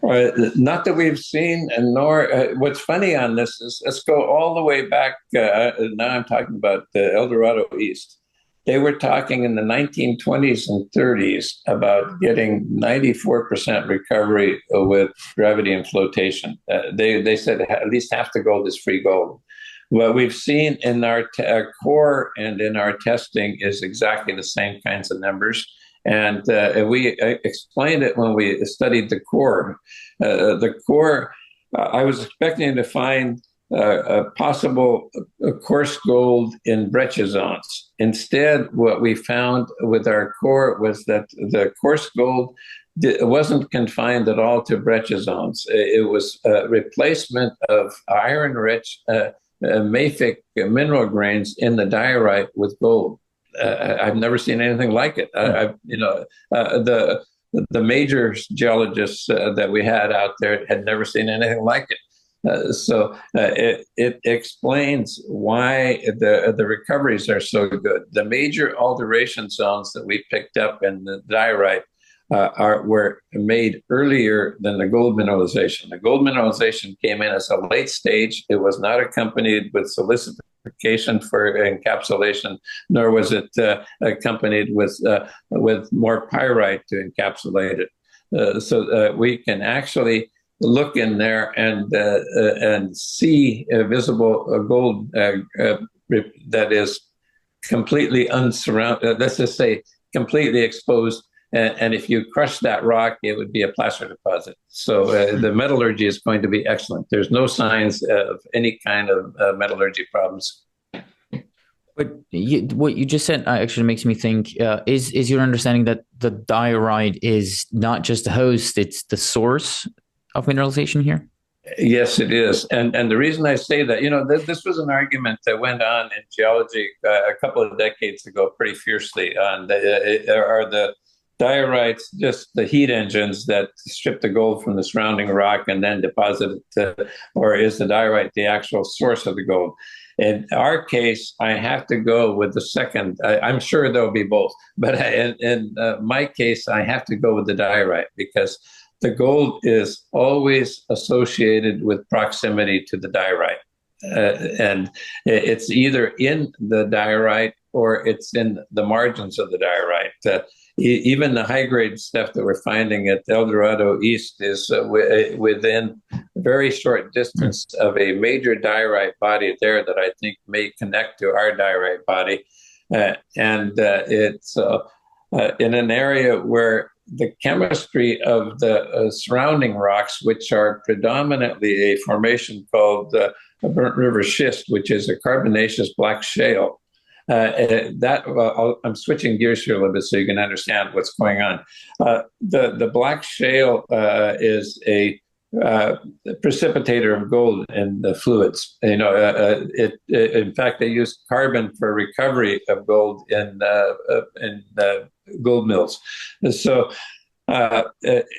Not that we've seen, and nor what's funny on this is let's go all the way back. Now I'm talking about the Eldorado East. They were talking in the 1920s and 30s about getting 94% recovery with gravity and flotation. They said at least half the gold is free gold. What we've seen in our core and in our testing is exactly the same kinds of numbers. And we explained it when we studied the core. The core, I was expecting to find a possible coarse gold in breccia zones. Instead, what we found with our core was that the coarse gold wasn't confined at all to breccia zones. It was a replacement of iron-rich mafic mineral grains in the diorite with gold. I've never seen anything like it. The major geologists that we had out there had never seen anything like it. It explains why the recoveries are so good. The major alteration zones that we picked up in the diorite were made earlier than the gold mineralization. The gold mineralization came in as a late stage. It was not accompanied with solicitation for encapsulation, nor was it accompanied with more pyrite to encapsulate it. We can actually look in there and see visible gold that is completely unsurrounded. Let's just say completely exposed. And if you crush that rock, it would be a placer deposit. So the metallurgy is going to be excellent. There's no signs of any kind of metallurgy problems. But what you just said actually makes me think, is your understanding that the diorite is not just the host, it's the source of mineralization here? Yes, it is. And the reason I say that, this was an argument that went on in geology a couple of decades ago pretty fiercely on are the diorites just the heat engines that strip the gold from the surrounding rock and then deposit it, or is the diorite the actual source of the gold? In our case, I have to go with the second. I'm sure there'll be both, but in my case, I have to go with the diorite because the gold is always associated with proximity to the diorite. And it's either in the diorite or it's in the margins of the diorite. Even the high-grade stuff that we're finding at Eldorado East is within a very short distance of a major diorite body there that I think may connect to our diorite body. It's in an area where the chemistry of the surrounding rocks, which are predominantly a formation called Burnt River Schist, which is a carbonaceous black shale. I'm switching gears here a little bit so you can understand what's going on. The black shale is a precipitator of gold in the fluids. In fact, they use carbon for recovery of gold in gold mills. So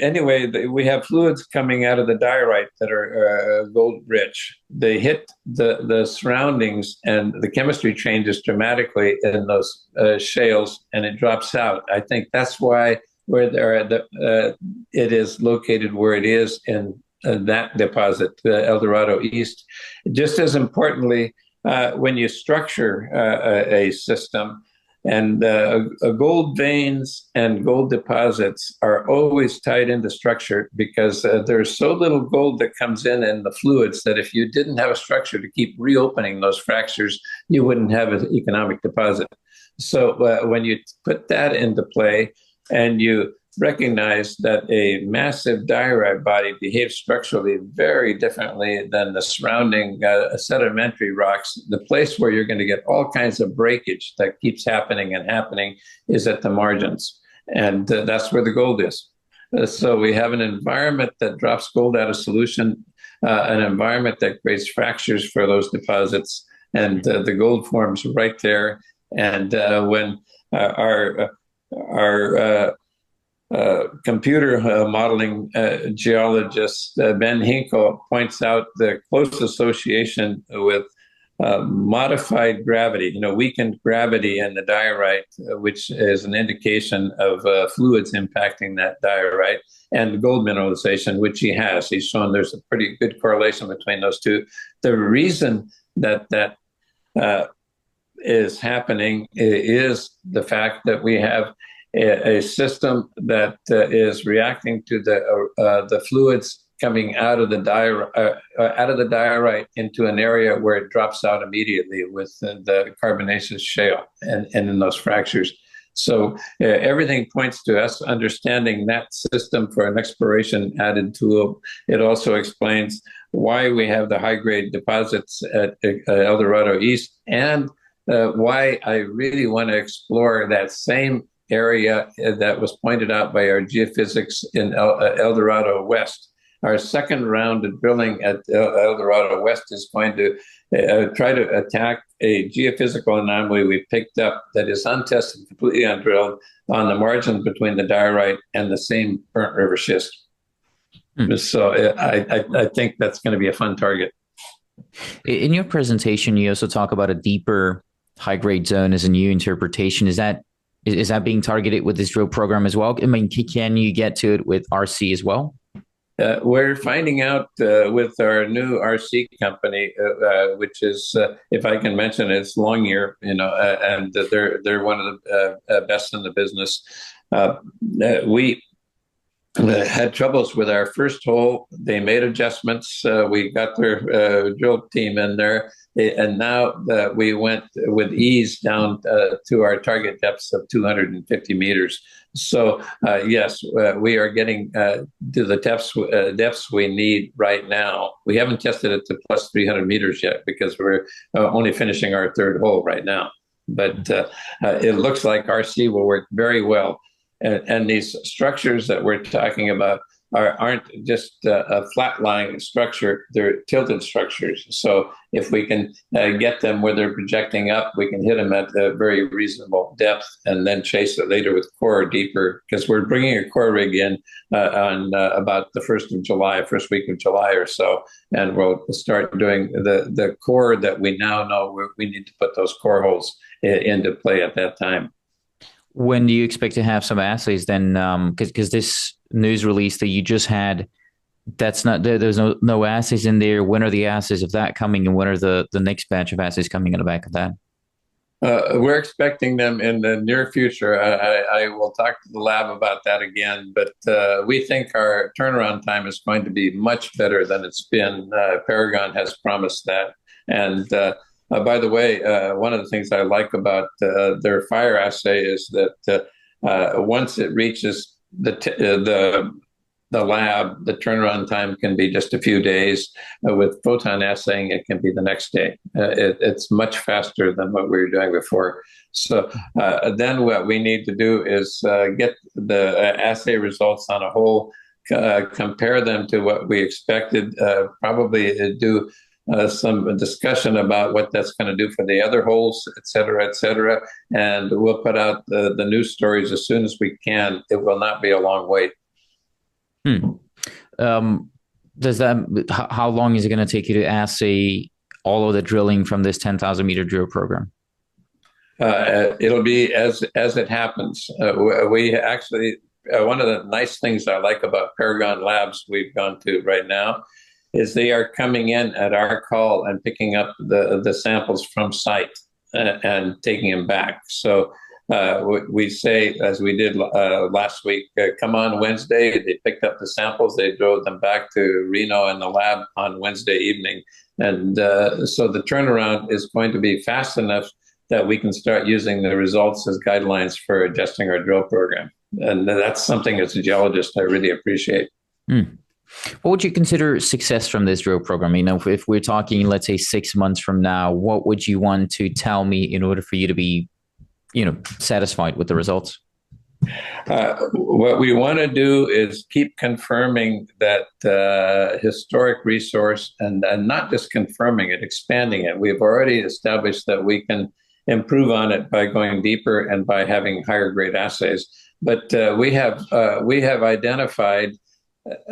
anyway, we have fluids coming out of the diorite that are gold rich. They hit the surroundings and the chemistry changes dramatically in those shales and it drops out. I think that's why it is located where it is in that deposit, Eldorado East. Just as importantly, when you structure a system, and gold veins and gold deposits are always tied into structure because there's so little gold that comes in the fluids that if you didn't have a structure to keep reopening those fractures, you wouldn't have an economic deposit. So when you put that into play and you recognize that a massive diorite body behaves structurally very differently than the surrounding sedimentary rocks, the place where you're going to get all kinds of breakage that keeps happening is at the margins. And that's where the gold is. So we have an environment that drops gold out of solution, an environment that creates fractures for those deposits, and the gold forms right there. And when our computer modeling geologist Ben Hinkle points out the close association with modified gravity, weakened gravity in the diorite, which is an indication of fluids impacting that diorite, and gold mineralization, which he has. He's shown there's a pretty good correlation between those two. The reason that is happening is the fact that we have a system that is reacting to the fluids coming out of the diorite into an area where it drops out immediately with the carbonaceous shale and in those fractures. So everything points to us understanding that system for an exploration added tool. It also explains why we have the high-grade deposits at Eldorado East and why I really want to explore that same area that was pointed out by our geophysics in Eldorado West. Our second round of drilling at Eldorado West is going to try to attack a geophysical anomaly we picked up that is untested, completely undrilled, on the margin between the diorite and the same Burnt River Schist. So I think that's going to be a fun target. In your presentation, you also talk about a deeper high grade zone as a new interpretation. Is that being targeted with this drill program as well? I mean, can you get to it with RC as well? We're finding out with our new RC company, which is, if I can mention, it's Longyear, and they're one of the best in the business. We had troubles with our first hole. They made adjustments. We got their drill team in there, and now we went with ease down to our target depths of 250 meters. So yes, we are getting to the depths we need right now. We haven't tested it to plus 300 meters yet because we're only finishing our third hole right now. But it looks like RC will work very well. And these structures that we're talking about aren't just a flat-lying structure, they're tilted structures. So if we can get them where they're projecting up, we can hit them at a very reasonable depth and then chase it later with core deeper, because we're bringing a core rig in on about the 1st of July, first week of July or so, and we'll start doing the core that we now know we need to put those core holes into play at that time. When do you expect to have some assays then? Because this news release that you just had, that's not there's no assays in there. When are the assays of that coming, and when are the next batch of assays coming on the back of that? We're expecting them in the near future. I will talk to the lab about that again, but we think our turnaround time is going to be much better than it's been. Paragon has promised that. And by the way, one of the things I like about their fire assay is that once it reaches the lab, the turnaround time can be just a few days. With photon assaying, it can be the next day. It's much faster than what we were doing before. So then what we need to do is get the assay results on a whole, compare them to what we expected, probably do some discussion about what that's going to do for the other holes, et cetera, and we'll put out the news stories as soon as we can. It will not be a long wait. How long is it going to take you to assay all of the drilling from this 10,000 meter drill program? It'll be as it happens. We actually, one of the nice things I like about Paragon Labs we've gone to right now is they are coming in at our call and picking up the samples from site and taking them back. So we say, as we did last week, come on Wednesday. They picked up the samples. They drove them back to Reno and the lab on Wednesday evening. And so the turnaround is going to be fast enough that we can start using the results as guidelines for adjusting our drill program. And that's something as a geologist I really appreciate. What would you consider success from this drill program? If we're talking, let's say 6 months from now, what would you want to tell me in order for you to be, satisfied with the results? What we want to do is keep confirming that historic resource and not just confirming it, expanding it. We've already established that we can improve on it by going deeper and by having higher grade assays. But we have identified.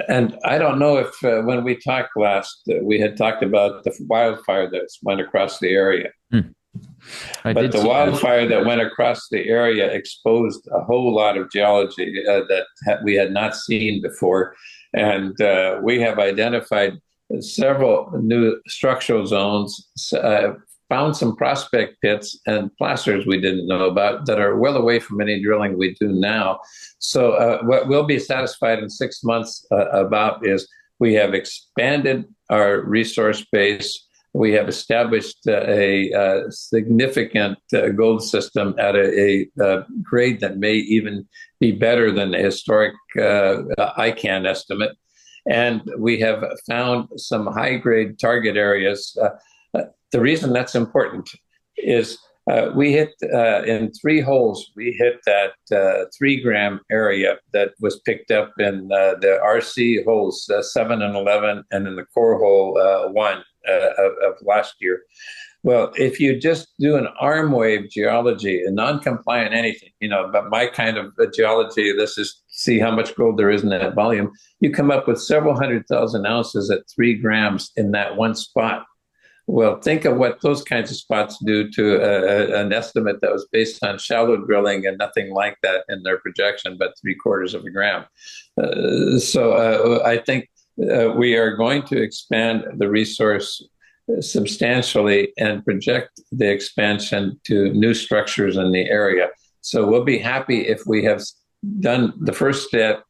And I don't know if when we talked last, we had talked about the wildfire that went across the area. But the wildfire that went across the area exposed a whole lot of geology that we had not seen before. And we have identified several new structural zones, found some prospect pits and plasters we didn't know about that are well away from any drilling we do now. So what we'll be satisfied in 6 months about is we have expanded our resource base. We have established a significant gold system at a grade that may even be better than the historic ICANN estimate. And we have found some high-grade target areas. The reason that's important is we hit in 3 holes, we hit that 3 gram area that was picked up in the RC holes 7 and 11 and in the core hole 1 of last year. Well, if you just do an arm wave geology, a non-compliant anything, but my kind of geology, this is see how much gold there is in that volume, you come up with several 100,000 ounces at 3 grams in that one spot. Well, think of what those kinds of spots do to an estimate that was based on shallow drilling and nothing like that in their projection, but 3/4 of a gram. So I think we are going to expand the resource substantially and project the expansion to new structures in the area. So we'll be happy if we have done the first step,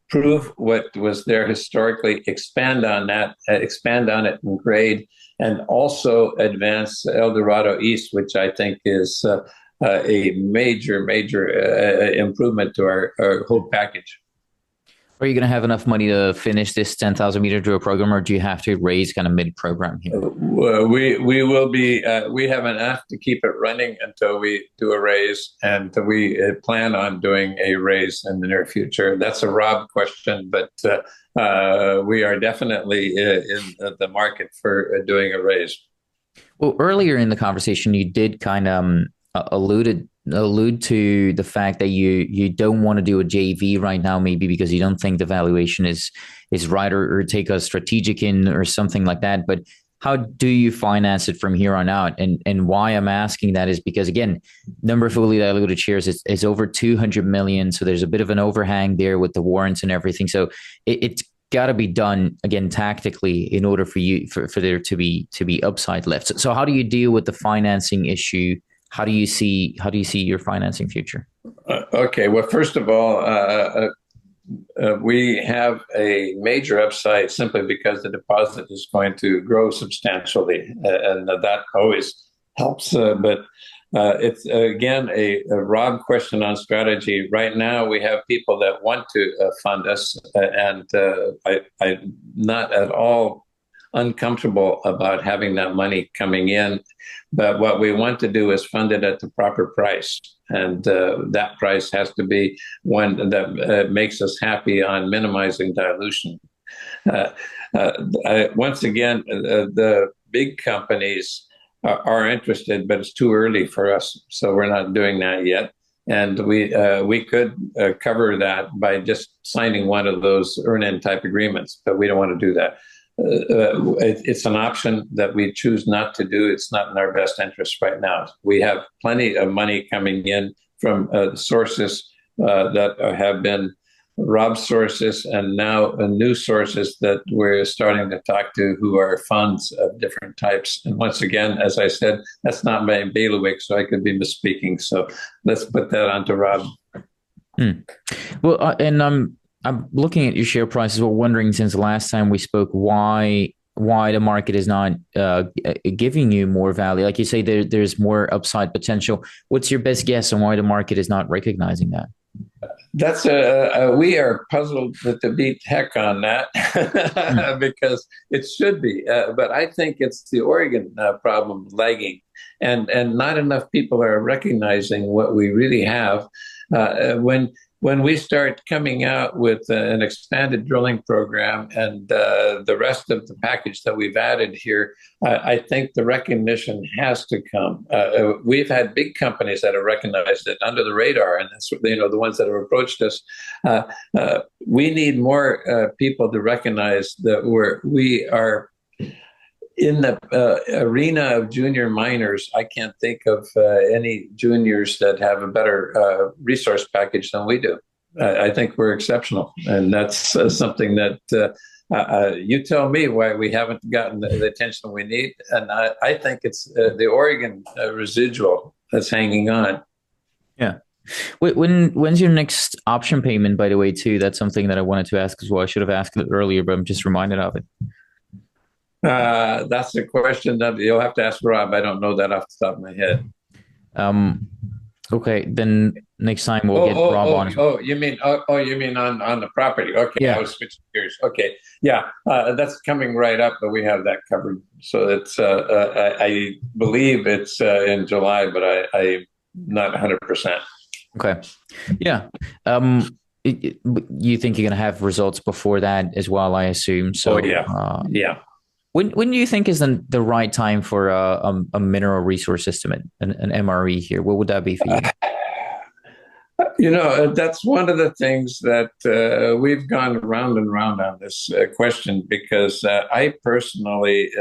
prove what was there historically, expand on that, expand on it in grade, and also advance Eldorado East, which I think is a major improvement to our whole package. Are you going to have enough money to finish this 10,000 meter drill program, or do you have to raise kind of mid-program here? We will be, we have enough to keep it running until we do a raise, and we plan on doing a raise in the near future. That's a Rob question, but we are definitely in the market for doing a raise. Well, earlier in the conversation, you did kind of allude to the fact that you don't want to do a JV right now, maybe because you don't think the valuation is right, or take a strategic in or something like that. But how do you finance it from here on out? And why I'm asking that is because, again, number of fully diluted shares is over 200 million. So there's a bit of an overhang there with the warrants and everything. So it's got to be done again tactically in order for there to be upside left. So how do you deal with the financing issue? How do you see your financing future? Okay. Well, first of all, we have a major upside simply because the deposit is going to grow substantially, and that always helps. But it's again a Rob question on strategy. Right now, we have people that want to fund us, and I'm not at all uncomfortable about having that money coming in. But what we want to do is fund it at the proper price. And that price has to be one that makes us happy on minimizing dilution. Once again, the big companies are interested, but it's too early for us. So we're not doing that yet. And we could cover that by just signing one of those earn-in type agreements, but we don't want to do that. It's an option that we choose not to do. It's not in our best interest right now. We have plenty of money coming in from sources that have been Rob sources, and now new sources that we're starting to talk to, who are funds of different types. And once again, as I said, that's not my bailiwick, so I could be misspeaking. So let's put that on to Rob. Well, and I'm looking at your share prices. We're wondering, since the last time we spoke, why the market is not giving you more value. Like you say, there's more upside potential. What's your best guess on why the market is not recognizing that? That's we are puzzled to beat heck on that because it should be. But I think it's the Oregon problem lagging, and not enough people are recognizing what we really have. When we start coming out with an expanded drilling program and the rest of the package that we've added here, I think the recognition has to come. We've had big companies that have recognized it under the radar, and that's, the ones that have approached us. We need more people to recognize that we are in the arena of junior miners. I can't think of any juniors that have a better resource package than we do. I think we're exceptional, and that's something that you tell me why we haven't gotten the attention we need. And I think it's the Oregon residual that's hanging on. Yeah. When's your next option payment, by the way, too? That's something that I wanted to ask as well. I should have asked it earlier, but I'm just reminded of it. That's a question that you'll have to ask Rob. I don't know that off the top of my head. Okay, then next time we'll get Rob on. You mean on the property? Okay, yeah. I was switching gears. Okay, yeah, that's coming right up, but we have that covered. So it's I believe it's in July, but I'm not 100%. Okay, yeah. You think you're going to have results before that as well, I assume. So yeah. When do you think is the right time for a mineral resource estimate, an MRE here? What would that be for you? That's one of the things that we've gone round and round on this question because I personally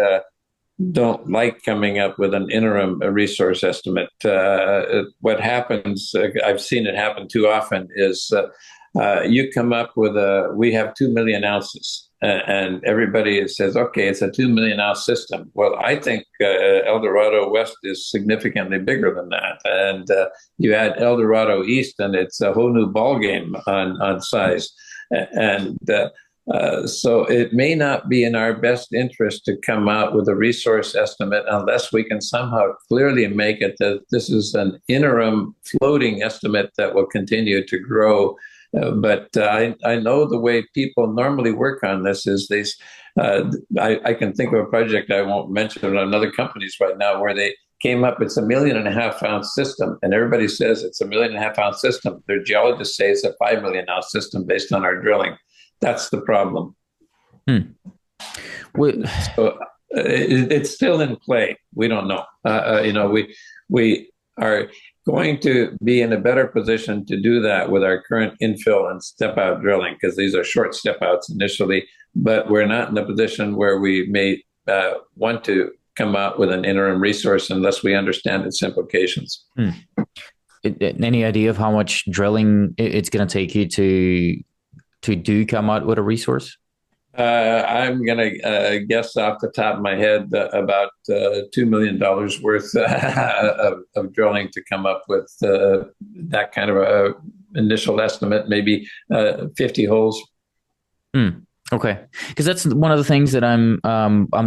don't like coming up with an interim resource estimate. What happens, I've seen it happen too often, is you come up with we have 2 million ounces. And everybody says, okay, it's a 2 million ounce system. Well, I think Eldorado West is significantly bigger than that. And you add Eldorado East, and it's a whole new ballgame on size. And so it may not be in our best interest to come out with a resource estimate unless we can somehow clearly make it that this is an interim floating estimate that will continue to grow. But I know the way people normally work on this is these. I can think of a project I won't mention on other companies right now where they came up. It's a 1.5 million ounce system, and everybody says it's a 1.5 million ounce system. Their geologists say it's a 5 million ounce system based on our drilling. That's the problem. So it's still in play. We don't know. We are going to be in a better position to do that with our current infill and step out drilling because these are short step outs initially, but we're not in a position where we may want to come out with an interim resource unless we understand its implications. Any idea of how much drilling it's going to take you to do come out with a resource? I'm going to guess off the top of my head about $2 million worth of drilling to come up with that kind of a initial estimate, maybe 50 holes. Okay, because that's one of the things that I'm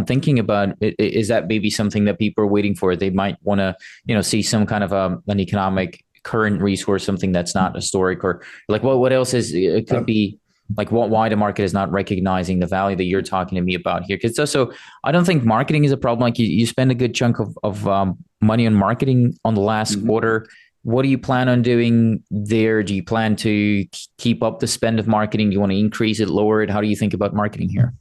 thinking about. Is that maybe something that people are waiting for? They might want to see some kind of an economic current resource, something that's not historic, or like what else is it could be. Like why the market is not recognizing the value that you're talking to me about here. Because also, I don't think marketing is a problem. Like you spend a good chunk of money on marketing on the last quarter. What do you plan on doing there? Do you plan to keep up the spend of marketing? Do you want to increase it, lower it? How do you think about marketing here?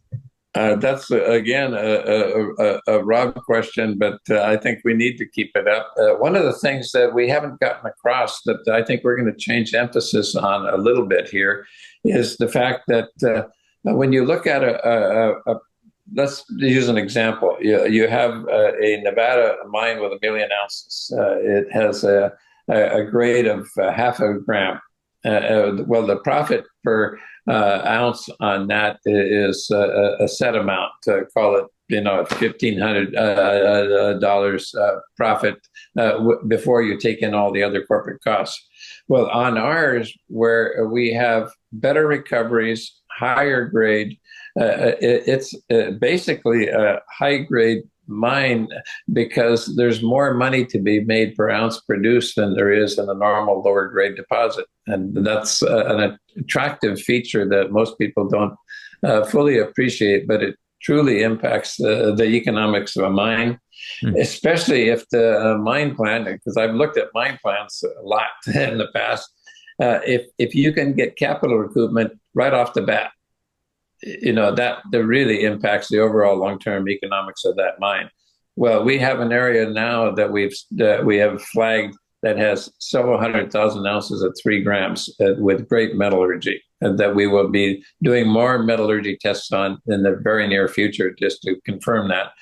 That's, again, a Rob question, but I think we need to keep it up. One of the things that we haven't gotten across that I think we're going to change emphasis on a little bit here is the fact that when you look at let's use an example. You have a Nevada mine with 1 million ounces. It has a grade of half a gram. Well, the profit per ounce on that is a set amount. Call it, $1,500 profit before you take in all the other corporate costs. Well, on ours, where we have better recoveries, higher grade, it's basically a high grade mine because there's more money to be made per ounce produced than there is in a normal lower grade deposit. And that's an attractive feature that most people don't fully appreciate, but it truly impacts the economics of a mine, especially if the mine plan, because I've looked at mine plans a lot in the past, if you can get capital recoupment right off the bat, that really impacts the overall long-term economics of that mine. Well, we have an area now that we have flagged that has several 100,000 ounces at 3 grams with great metallurgy, and that we will be doing more metallurgy tests on in the very near future just to confirm that.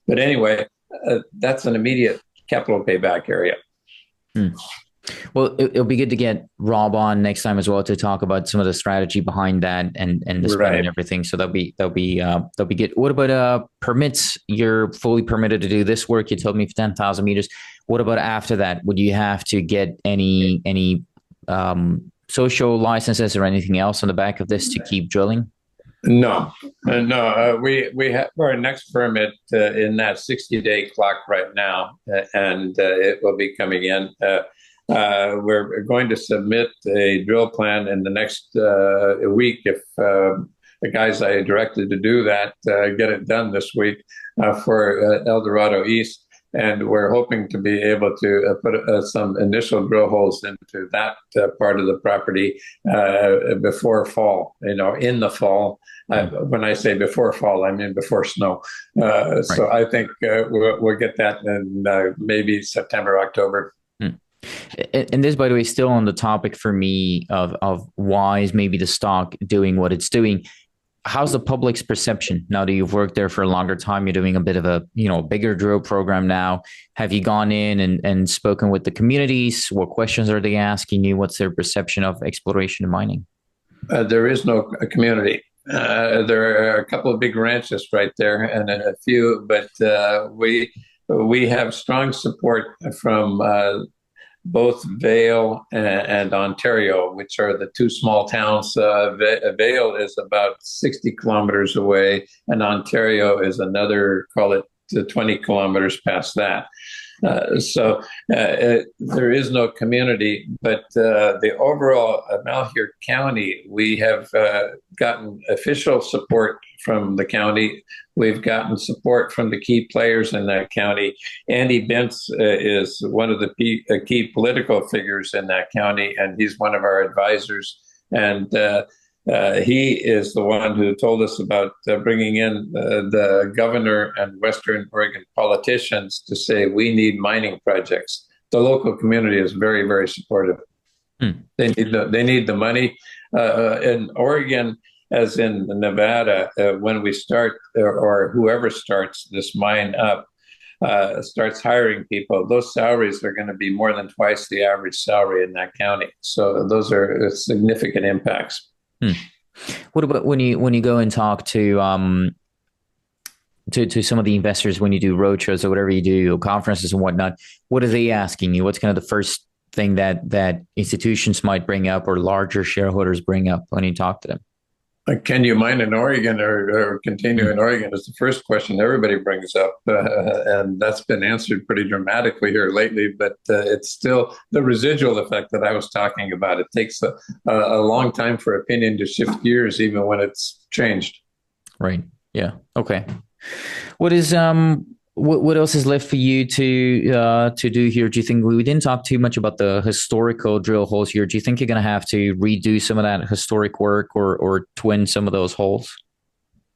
But anyway, that's an immediate capital payback area. Well, it'll be good to get Rob on next time as well to talk about some of the strategy behind that and the spend and everything. So that'll be good. What about permits? You're fully permitted to do this work. You told me for 10,000 meters. What about after that? Would you have to get any social licenses or anything else on the back of this to keep drilling? No. We have our next permit in that 60-day clock right now, and it will be coming in. We're going to submit a drill plan in the next week if the guys I directed to do that get it done this week for Eldorado East. And we're hoping to be able to put some initial drill holes into that part of the property before fall, in the fall. When I say before fall, I mean before snow. So I think we'll get that in maybe September, October. And this, by the way, is still on the topic for me of why is maybe the stock doing what it's doing. How's the public's perception now that you've worked there for a longer time? You're doing a bit of a bigger drill program now. Have you gone in and spoken with the communities? What questions are they asking you? What's their perception of exploration and mining? There is no community. There are a couple of big ranches right there, and a few, but we have strong support from both Vail and Ontario, which are the two small towns. Vail is about 60 kilometers away, and Ontario is another, call it 20 kilometers past that. There is no community, but the overall Malheur County, we have gotten official support from the county. We've gotten support from the key players in that county. Andy Bentz is one of the key political figures in that county, and he's one of our advisors. And he is the one who told us about bringing in the governor and Western Oregon politicians to say we need mining projects. The local community is very, very supportive. They need the money. In Oregon, as in Nevada, when we start, or whoever starts this mine up, starts hiring people, those salaries are going to be more than twice the average salary in that county. So those are significant impacts. What about when you go and talk to some of the investors, when you do roadshows or whatever you do, conferences and whatnot? What are they asking you? What's kind of the first thing that institutions might bring up or larger shareholders bring up when you talk to them? Can you mine in Oregon or continue in Oregon is the first question everybody brings up. And that's been answered pretty dramatically here lately, but it's still the residual effect that I was talking about. It takes a long time for opinion to shift gears, even when it's changed. Right. Yeah. Okay. What is what else is left for you to do here? Do you think we didn't talk too much about the historical drill holes here? Do you think you're going to have to redo some of that historic work or twin some of those holes?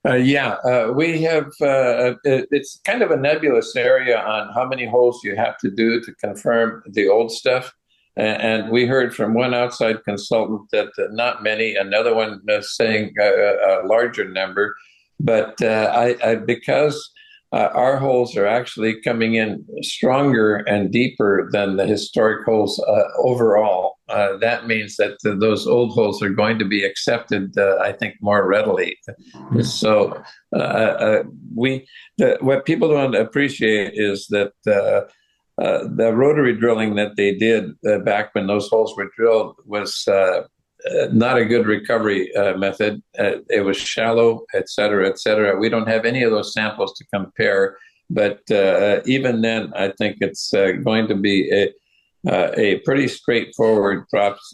We have. It's kind of a nebulous area on how many holes you have to do to confirm the old stuff. And we heard from one outside consultant that not many, another one saying a larger number. But because our holes are actually coming in stronger and deeper than the historic holes overall. That means that those old holes are going to be accepted, I think, more readily. So what people don't appreciate is that the rotary drilling that they did back when those holes were drilled was not a good recovery method. It was shallow, et cetera, et cetera. We don't have any of those samples to compare. But even then, I think it's going to be a pretty straightforward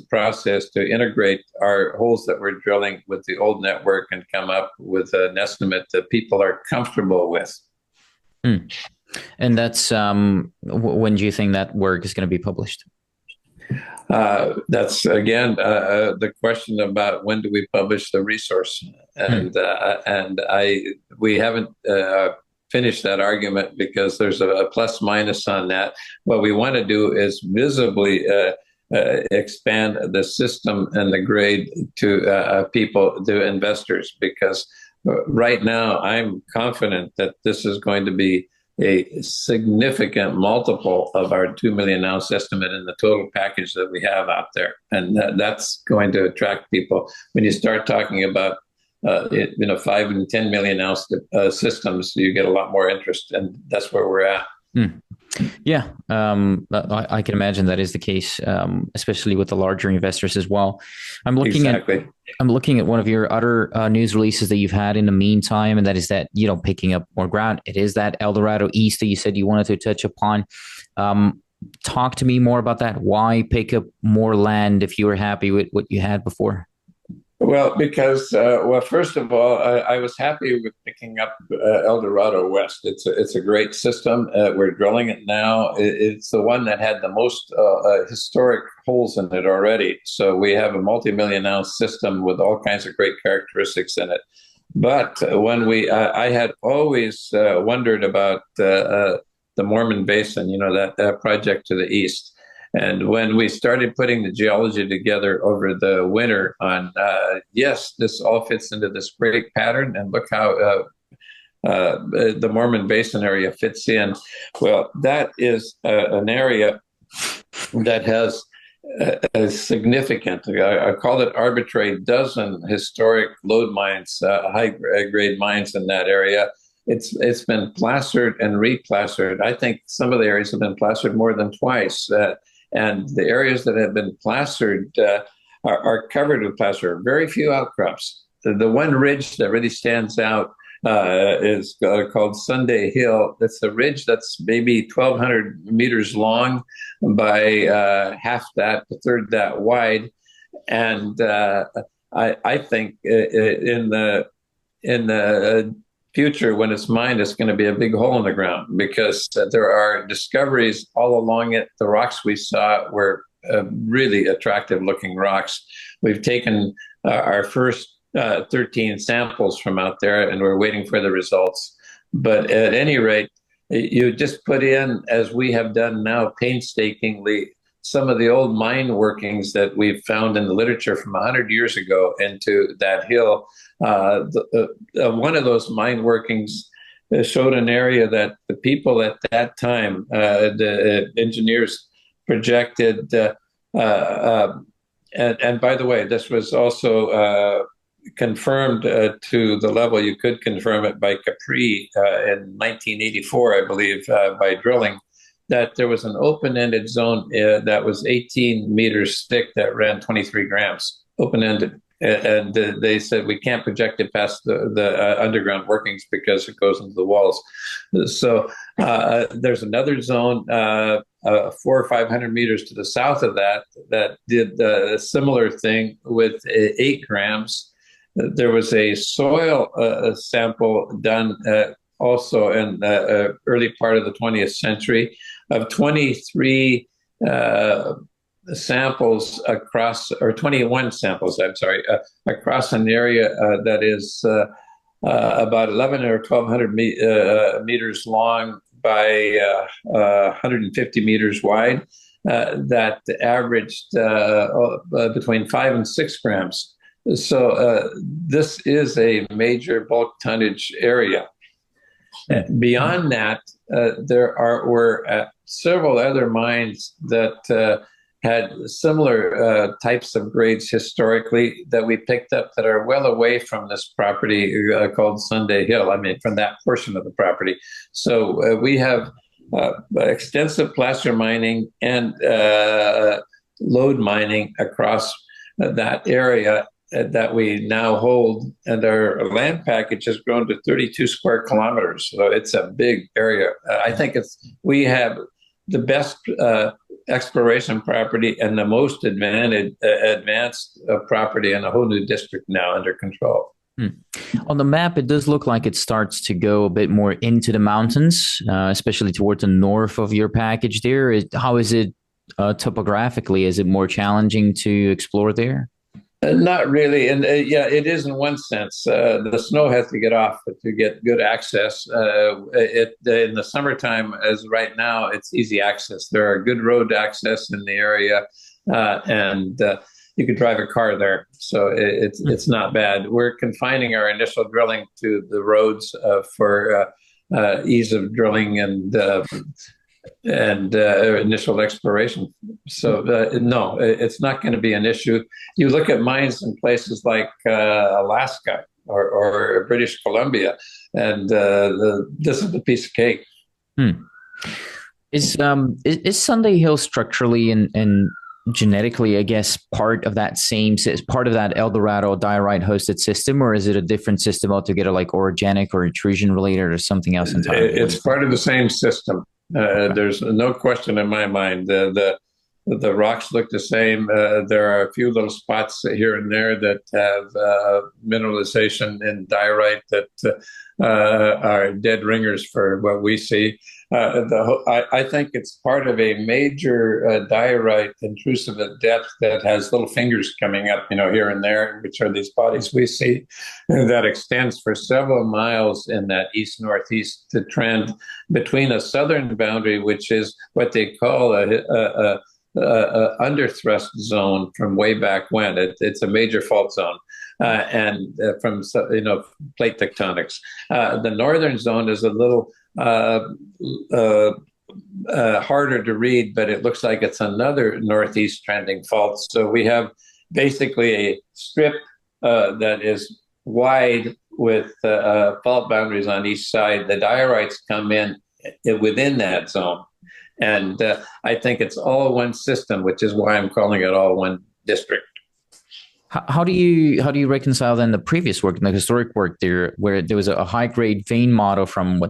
process to integrate our holes that we're drilling with the old network and come up with an estimate that people are comfortable with. And that's when do you think that work is going to be published? That's again the question about when do we publish the resource, and we haven't finished that argument because there's a plus minus on that. What we want to do is visibly expand the system and the grade to people, to investors, because right now I'm confident that this is going to be a significant multiple of our 2 million ounce estimate in the total package that we have out there. And that's going to attract people. When you start talking about 5 and 10 million ounce systems, you get a lot more interest, and that's where we're at. Yeah, I can imagine that is the case, especially with the larger investors as well. I'm looking at one of your other news releases that you've had in the meantime, and that is that picking up more ground. It is that Eldorado East that you said you wanted to touch upon. Talk to me more about that. Why pick up more land if you were happy with what you had before? Well, because first of all, I was happy with picking up Eldorado West. It's a great system. We're drilling it now. It's the one that had the most historic holes in it already. So we have a multi-million ounce system with all kinds of great characteristics in it. But when I had always wondered about the Mormon Basin, that project to the east. And when we started putting the geology together over the winter on, yes, this all fits into this great pattern, and look how the Mormon Basin area fits in. Well, that is an area that has a significant, I call it arbitrary, dozen historic lode mines, high-grade mines in that area. It's been plastered and replastered. I think some of the areas have been plastered more than twice. And the areas that have been plastered are covered with plaster. Very few outcrops. The one ridge that really stands out is called Sunday Hill. It's a ridge that's maybe 1,200 meters long by half that, a third that wide. And I think in the future, when it's mined, it's going to be a big hole in the ground, because there are discoveries all along it. The rocks we saw were really attractive looking rocks. We've taken our first 13 samples from out there, and we're waiting for the results. But at any rate, you just put in, as we have done now painstakingly, some of the old mine workings that we've found in the literature from 100 years ago into that hill. One of those mine workings showed an area that the people at that time, the engineers projected, and by the way, this was also confirmed to the level you could confirm it by Capri in 1984, I believe, by drilling, that there was an open-ended zone that was 18 meters thick that ran 23 grams, open-ended. And they said, we can't project it past the underground workings because it goes into the walls. So there's another zone 400 or 500 meters to the south of that did a similar thing with 8 grams. There was a soil sample done also in the early part of the 20th century of 23 samples across, or 21 samples, I'm sorry, across an area that is about 11 or 1,200 meters long by 150 meters wide, that averaged between 5 and 6 grams. So this is a major bulk tonnage area. Beyond that, there were several other mines that had similar types of grades historically that we picked up that are well away from this property called Sunday Hill, I mean, from that portion of the property. So we have extensive placer mining and lode mining across that area that we now hold, and our land package has grown to 32 square kilometers. So it's a big area. I think we have the best exploration property and the most advanced property in a whole new district now under control. On the map, it does look like it starts to go a bit more into the mountains, especially towards the north of your package there. How is it topographically? Is it more challenging to explore there? Not really. And yeah, it is in one sense. The snow has to get off to get good access. In the summertime, as right now, it's easy access. There are good road access in the area, and you could drive a car there. So it's not bad. We're confining our initial drilling to the roads for ease of drilling and initial exploration. So no, it's not going to be an issue. You look at mines in places like Alaska or British Columbia, and this is a piece of cake. Is Sunday Hill structurally and genetically, I guess, part of that Eldorado diorite hosted system, or is it a different system altogether, like orogenic or intrusion related or something else entirely? It's part of the same system. There's no question in my mind. The rocks look the same. There are a few little spots here and there that have mineralization in diorite that are dead ringers for what we see. I think it's part of a major diorite intrusive at depth that has little fingers coming up, here and there, which are these bodies we see, that extends for several miles in that east-northeast trend between a southern boundary, which is what they call a under thrust zone from way back when. It's a major fault zone, and from plate tectonics. The northern zone is a little harder to read, but it looks like it's another northeast trending fault. So we have basically a strip that is wide with fault boundaries on each side. The diorites come in within that zone. And I think it's all one system, which is why I'm calling it all one district. How do you reconcile then the previous work, the historic work there, where there was a high grade vein model from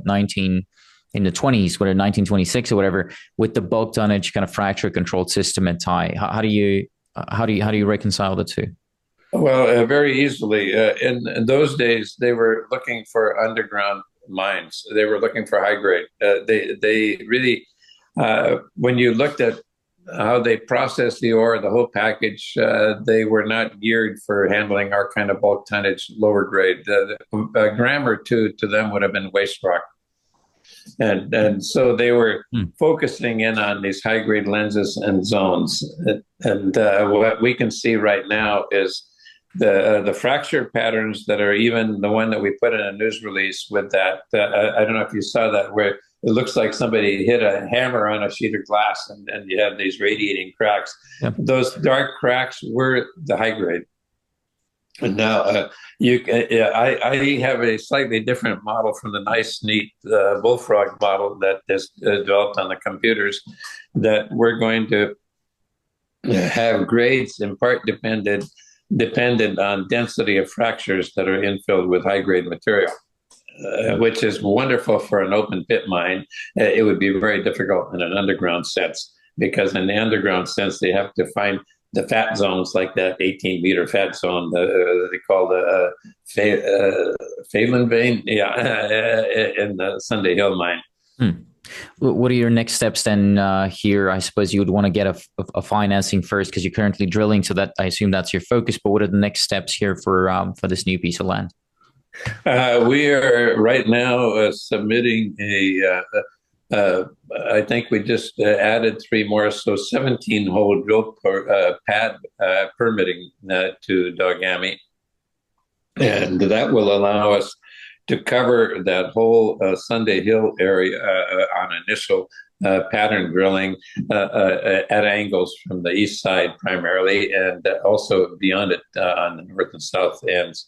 in the 20s, whether 1926 or whatever, with the bulk tonnage kind of fracture controlled system at Thai? How do you reconcile the two? Well, very easily. In those days, they were looking for underground mines. They were looking for high grade. They really, when you looked at how they processed the ore, the whole package, they were not geared for handling our kind of bulk tonnage, lower grade. A gram or two to them would have been waste rock. And so they were focusing in on these high grade lenses and zones. And what we can see right now is the fracture patterns that are even the one that we put in a news release with that. I don't know if you saw that, where it looks like somebody hit a hammer on a sheet of glass and you have these radiating cracks. Yep. Those dark cracks were the high grade. And now I have a slightly different model from the nice, neat bullfrog model that is developed on the computers, that we're going to have grades in part dependent on density of fractures that are infilled with high-grade material, which is wonderful for an open pit mine. It would be very difficult in an underground sense, because in the underground sense, they have to find the fat zones, like that 18-meter fat zone that they call the Phelan vein, in the Sunday Hill mine. What are your next steps then here? I suppose you would want to get a financing first, because you're currently drilling, so that I assume that's your focus. But what are the next steps here for this new piece of land? We are right now submitting I think we just added 3 more, so 17-hole drill pad permitting to Dogami, and that will allow us to cover that whole Sunday Hill area on initial pattern drilling at angles from the east side primarily, and also beyond it on the north and south ends.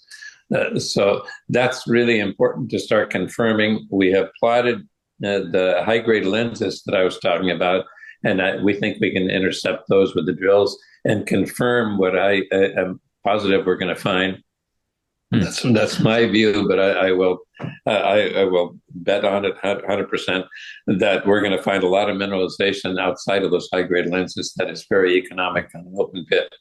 So that's really important to start confirming. We have plotted the high-grade lenses that I was talking about, and we think we can intercept those with the drills and confirm what I am positive we're going to find. That's my view, but I will bet on it 100% that we're going to find a lot of mineralization outside of those high-grade lenses that is very economic on an open pit.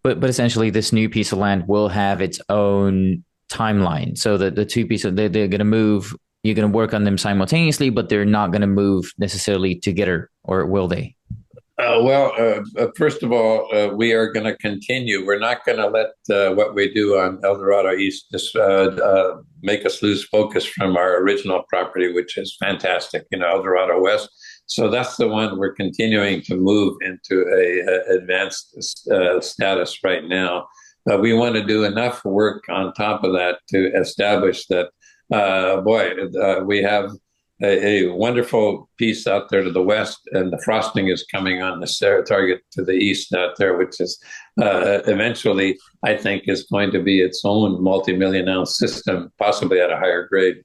But essentially, this new piece of land will have its own timeline. So the two pieces, they're going to move. You're going to work on them simultaneously, but they're not going to move necessarily together, or will they? First of all, we are going to continue. We're not going to let what we do on Eldorado East just make us lose focus from our original property, which is fantastic, Eldorado West. So that's the one we're continuing to move into a advanced status right now. We want to do enough work on top of that to establish that, we have a wonderful piece out there to the west, and the frosting is coming on the target to the east out there, which is eventually, I think, is going to be its own multi-million ounce system, possibly at a higher grade.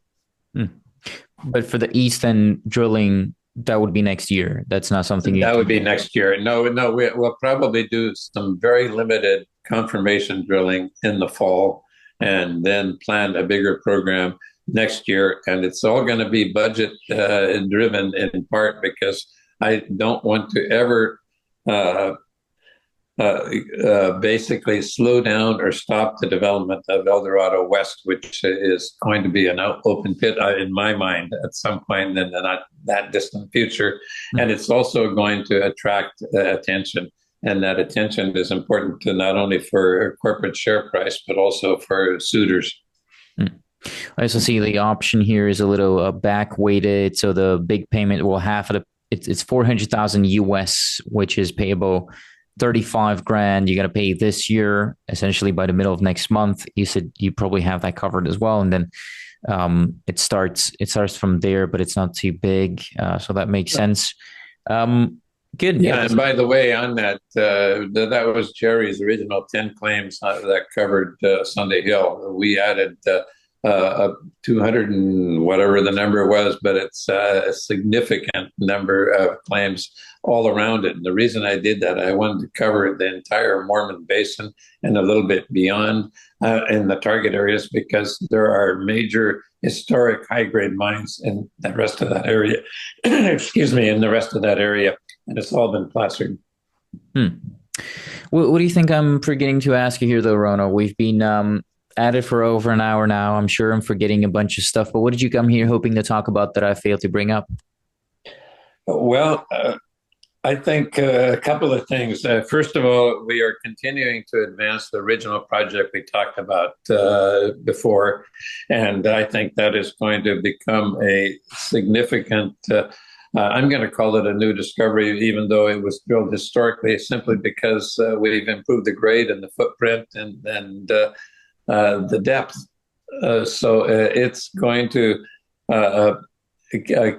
But for the east and drilling, that would be next year. That's not something that would be next year. No, we'll probably do some very limited confirmation drilling in the fall, and then plan a bigger program next year. And it's all going to be budget driven in part, because I don't want to ever basically slow down or stop the development of Eldorado West, which is going to be an open pit in my mind at some point in the not that distant future. Mm-hmm. And it's also going to attract attention. And that attention is important to not only for corporate share price, but also for suitors. I also see the option here is a little back weighted. So the big payment, well, half of it's 400,000 US, which is payable 35 grand. You got to pay this year, essentially by the middle of next month. You said you probably have that covered as well, and then it starts from there, but it's not too big, so that makes sense. Good. Yeah, and by the way, on that, that was Jerry's original 10 claims that covered Sunday Hill. We added 200 and whatever the number was, but it's a significant number of claims all around it. And the reason I did that, I wanted to cover the entire Mormon Basin and a little bit beyond in the target areas, because there are major historic high-grade mines in the rest of that area. Excuse me, in the rest of that area. And it's all been plastered. What do you think I'm forgetting to ask you here, though, Rauno? We've been at it for over an hour now. I'm sure I'm forgetting a bunch of stuff, but what did you come here hoping to talk about that I failed to bring up? Well, I think a couple of things. First of all, we are continuing to advance the original project we talked about before, and I think that is going to become a significant I'm going to call it a new discovery, even though it was drilled historically, simply because we've improved the grade and the footprint and the depth. So it's going to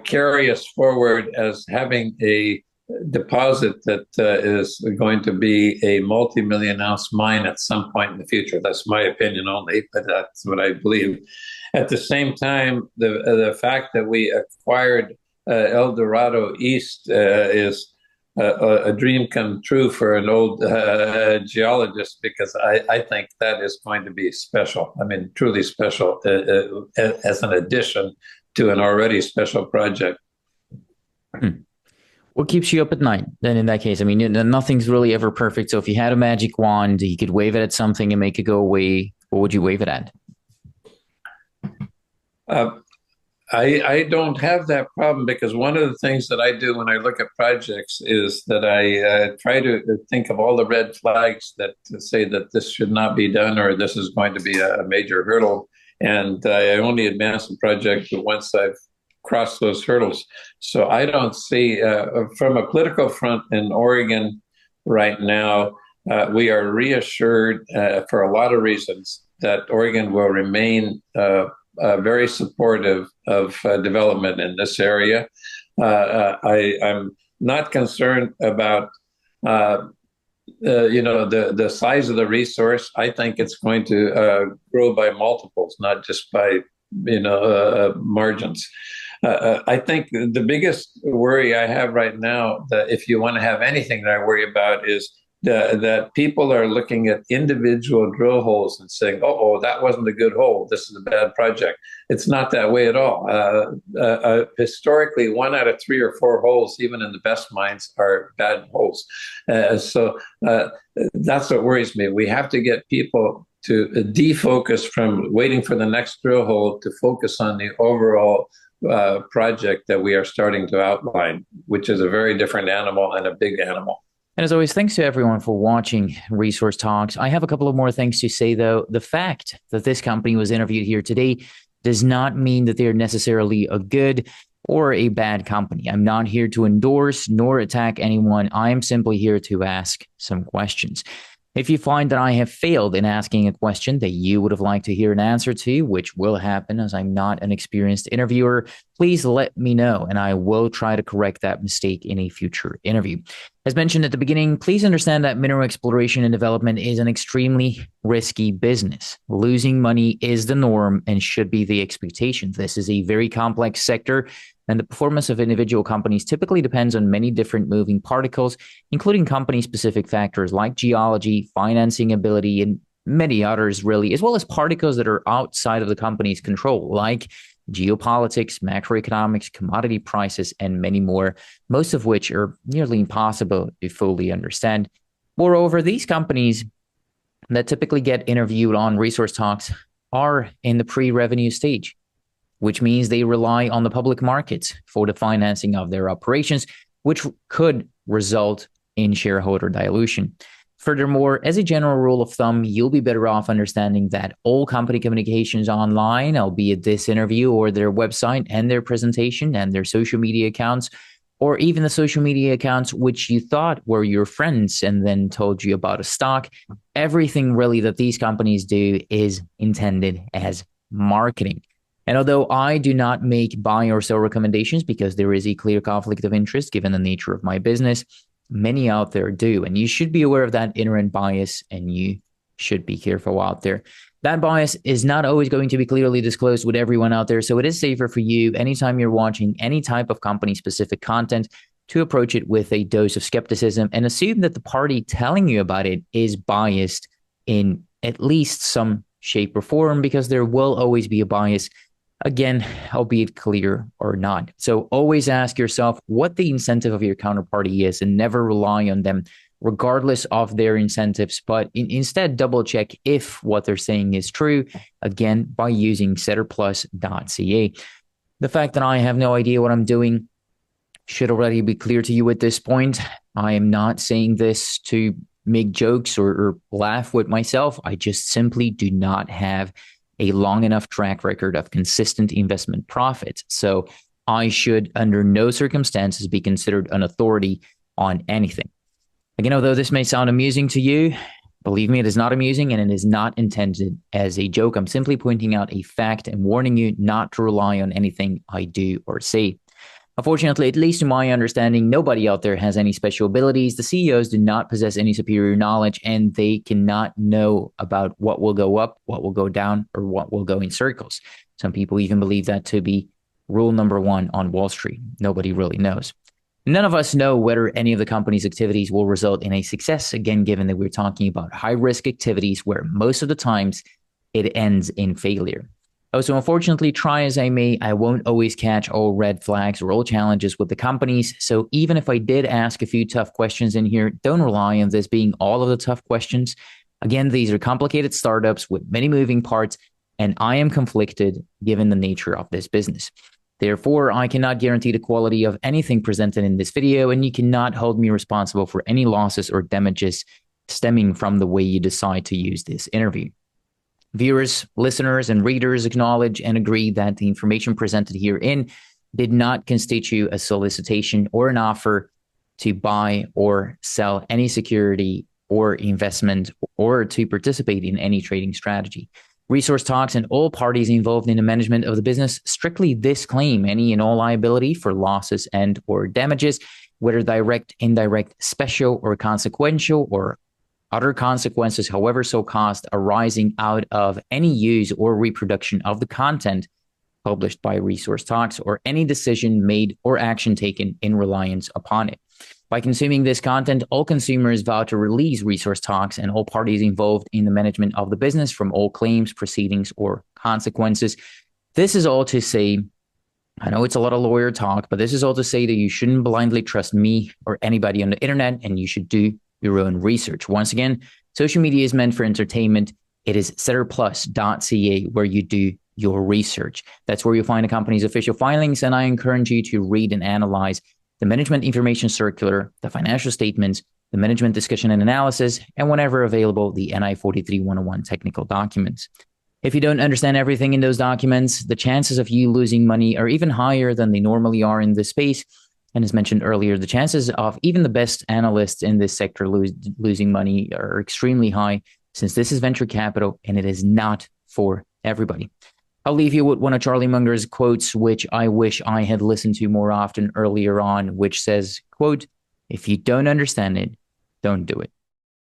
carry us forward as having a deposit that is going to be a multi-million ounce mine at some point in the future. That's my opinion only, but that's what I believe. At the same time, the fact that we acquired Eldorado East is a dream come true for an old geologist, because I think that is going to be special. I mean, truly special as an addition to an already special project. What keeps you up at night then in that case? I mean, nothing's really ever perfect. So if you had a magic wand, you could wave it at something and make it go away. What would you wave it at? I don't have that problem, because one of the things that I do when I look at projects is that I try to think of all the red flags that say that this should not be done, or this is going to be a major hurdle. And I only advance the project once I've crossed those hurdles. So I don't see, from a political front in Oregon right now, we are reassured for a lot of reasons that Oregon will remain very supportive of development in this area. I'm not concerned about the size of the resource. I think it's going to grow by multiples, not just by margins. I think the biggest worry I have right now, that if you want to have anything that I worry about, is that people are looking at individual drill holes and saying, oh, that wasn't a good hole, this is a bad project. It's not that way at all. Historically, 1 out of 3 or 4 holes, even in the best mines, are bad holes. So that's what worries me. We have to get people to defocus from waiting for the next drill hole to focus on the overall project that we are starting to outline, which is a very different animal and a big animal. And as always, thanks to everyone for watching Resource Talks. I have a couple of more things to say, though. The fact that this company was interviewed here today does not mean that they're necessarily a good or a bad company. I'm not here to endorse nor attack anyone. I am simply here to ask some questions. If you find that I have failed in asking a question that you would have liked to hear an answer to, which will happen as I'm not an experienced interviewer, please let me know, and I will try to correct that mistake in a future interview. As mentioned at the beginning, please understand that mineral exploration and development is an extremely risky business. Losing money is the norm and should be the expectation. This is a very complex sector, and the performance of individual companies typically depends on many different moving particles, including company-specific factors like geology, financing ability, and many others, really, as well as particles that are outside of the company's control, like geopolitics, macroeconomics, commodity prices, and many more, most of which are nearly impossible to fully understand. Moreover, these companies that typically get interviewed on Resource Talks are in the pre-revenue stage, which means they rely on the public markets for the financing of their operations, which could result in shareholder dilution. Furthermore, as a general rule of thumb, you'll be better off understanding that all company communications online, albeit this interview or their website and their presentation and their social media accounts, or even the social media accounts which you thought were your friends and then told you about a stock. Everything really that these companies do is intended as marketing. And although I do not make buy or sell recommendations because there is a clear conflict of interest given the nature of my business, many out there do. And you should be aware of that inherent bias, and you should be careful out there. That bias is not always going to be clearly disclosed with everyone out there. So it is safer for you anytime you're watching any type of company specific content to approach it with a dose of skepticism and assume that the party telling you about it is biased in at least some shape or form, because there will always be a bias, again, albeit clear or not. So always ask yourself what the incentive of your counterparty is and never rely on them regardless of their incentives, but instead double check if what they're saying is true, again, by using setterplus.ca. The fact that I have no idea what I'm doing should already be clear to you at this point. I am not saying this to make jokes or laugh with myself. I just simply do not have a long enough track record of consistent investment profits. So I should under no circumstances be considered an authority on anything. Again, although this may sound amusing to you, believe me, it is not amusing, and it is not intended as a joke. I'm simply pointing out a fact and warning you not to rely on anything I do or say. Unfortunately, at least to my understanding, nobody out there has any special abilities. The CEOs do not possess any superior knowledge, and they cannot know about what will go up, what will go down, or what will go in circles. Some people even believe that to be rule number one on Wall Street. Nobody really knows. None of us know whether any of the company's activities will result in a success, again, given that we're talking about high-risk activities where most of the times it ends in failure. So unfortunately, try as I may, I won't always catch all red flags or all challenges with the companies. So even if I did ask a few tough questions in here, don't rely on this being all of the tough questions. Again, these are complicated startups with many moving parts, and I am conflicted given the nature of this business. Therefore, I cannot guarantee the quality of anything presented in this video, and you cannot hold me responsible for any losses or damages stemming from the way you decide to use this interview. Viewers, listeners, and readers acknowledge and agree that the information presented herein did not constitute a solicitation or an offer to buy or sell any security or investment or to participate in any trading strategy. Resource Talks and all parties involved in the management of the business strictly disclaim any and all liability for losses and or damages, whether direct, indirect, special, or consequential, or other consequences, however so caused, arising out of any use or reproduction of the content published by Resource Talks, or any decision made or action taken in reliance upon it. By consuming this content, all consumers vow to release Resource Talks and all parties involved in the management of the business from all claims, proceedings, or consequences. This is all to say, I know it's a lot of lawyer talk, but this is all to say that you shouldn't blindly trust me or anybody on the internet, and you should do your own research. Once again, social media is meant for entertainment. It is setterplus.ca where you do your research. That's where you'll find the company's official filings, and I encourage you to read and analyze the Management Information Circular, the financial statements, the Management Discussion and Analysis, and whenever available, the NI 43-101 technical documents. If you don't understand everything in those documents, the chances of you losing money are even higher than they normally are in this space. And as mentioned earlier, the chances of even the best analysts in this sector losing money are extremely high, since this is venture capital and it is not for everybody. I'll leave you with one of Charlie Munger's quotes, which I wish I had listened to more often earlier on, which says, quote, "If you don't understand it, don't do it."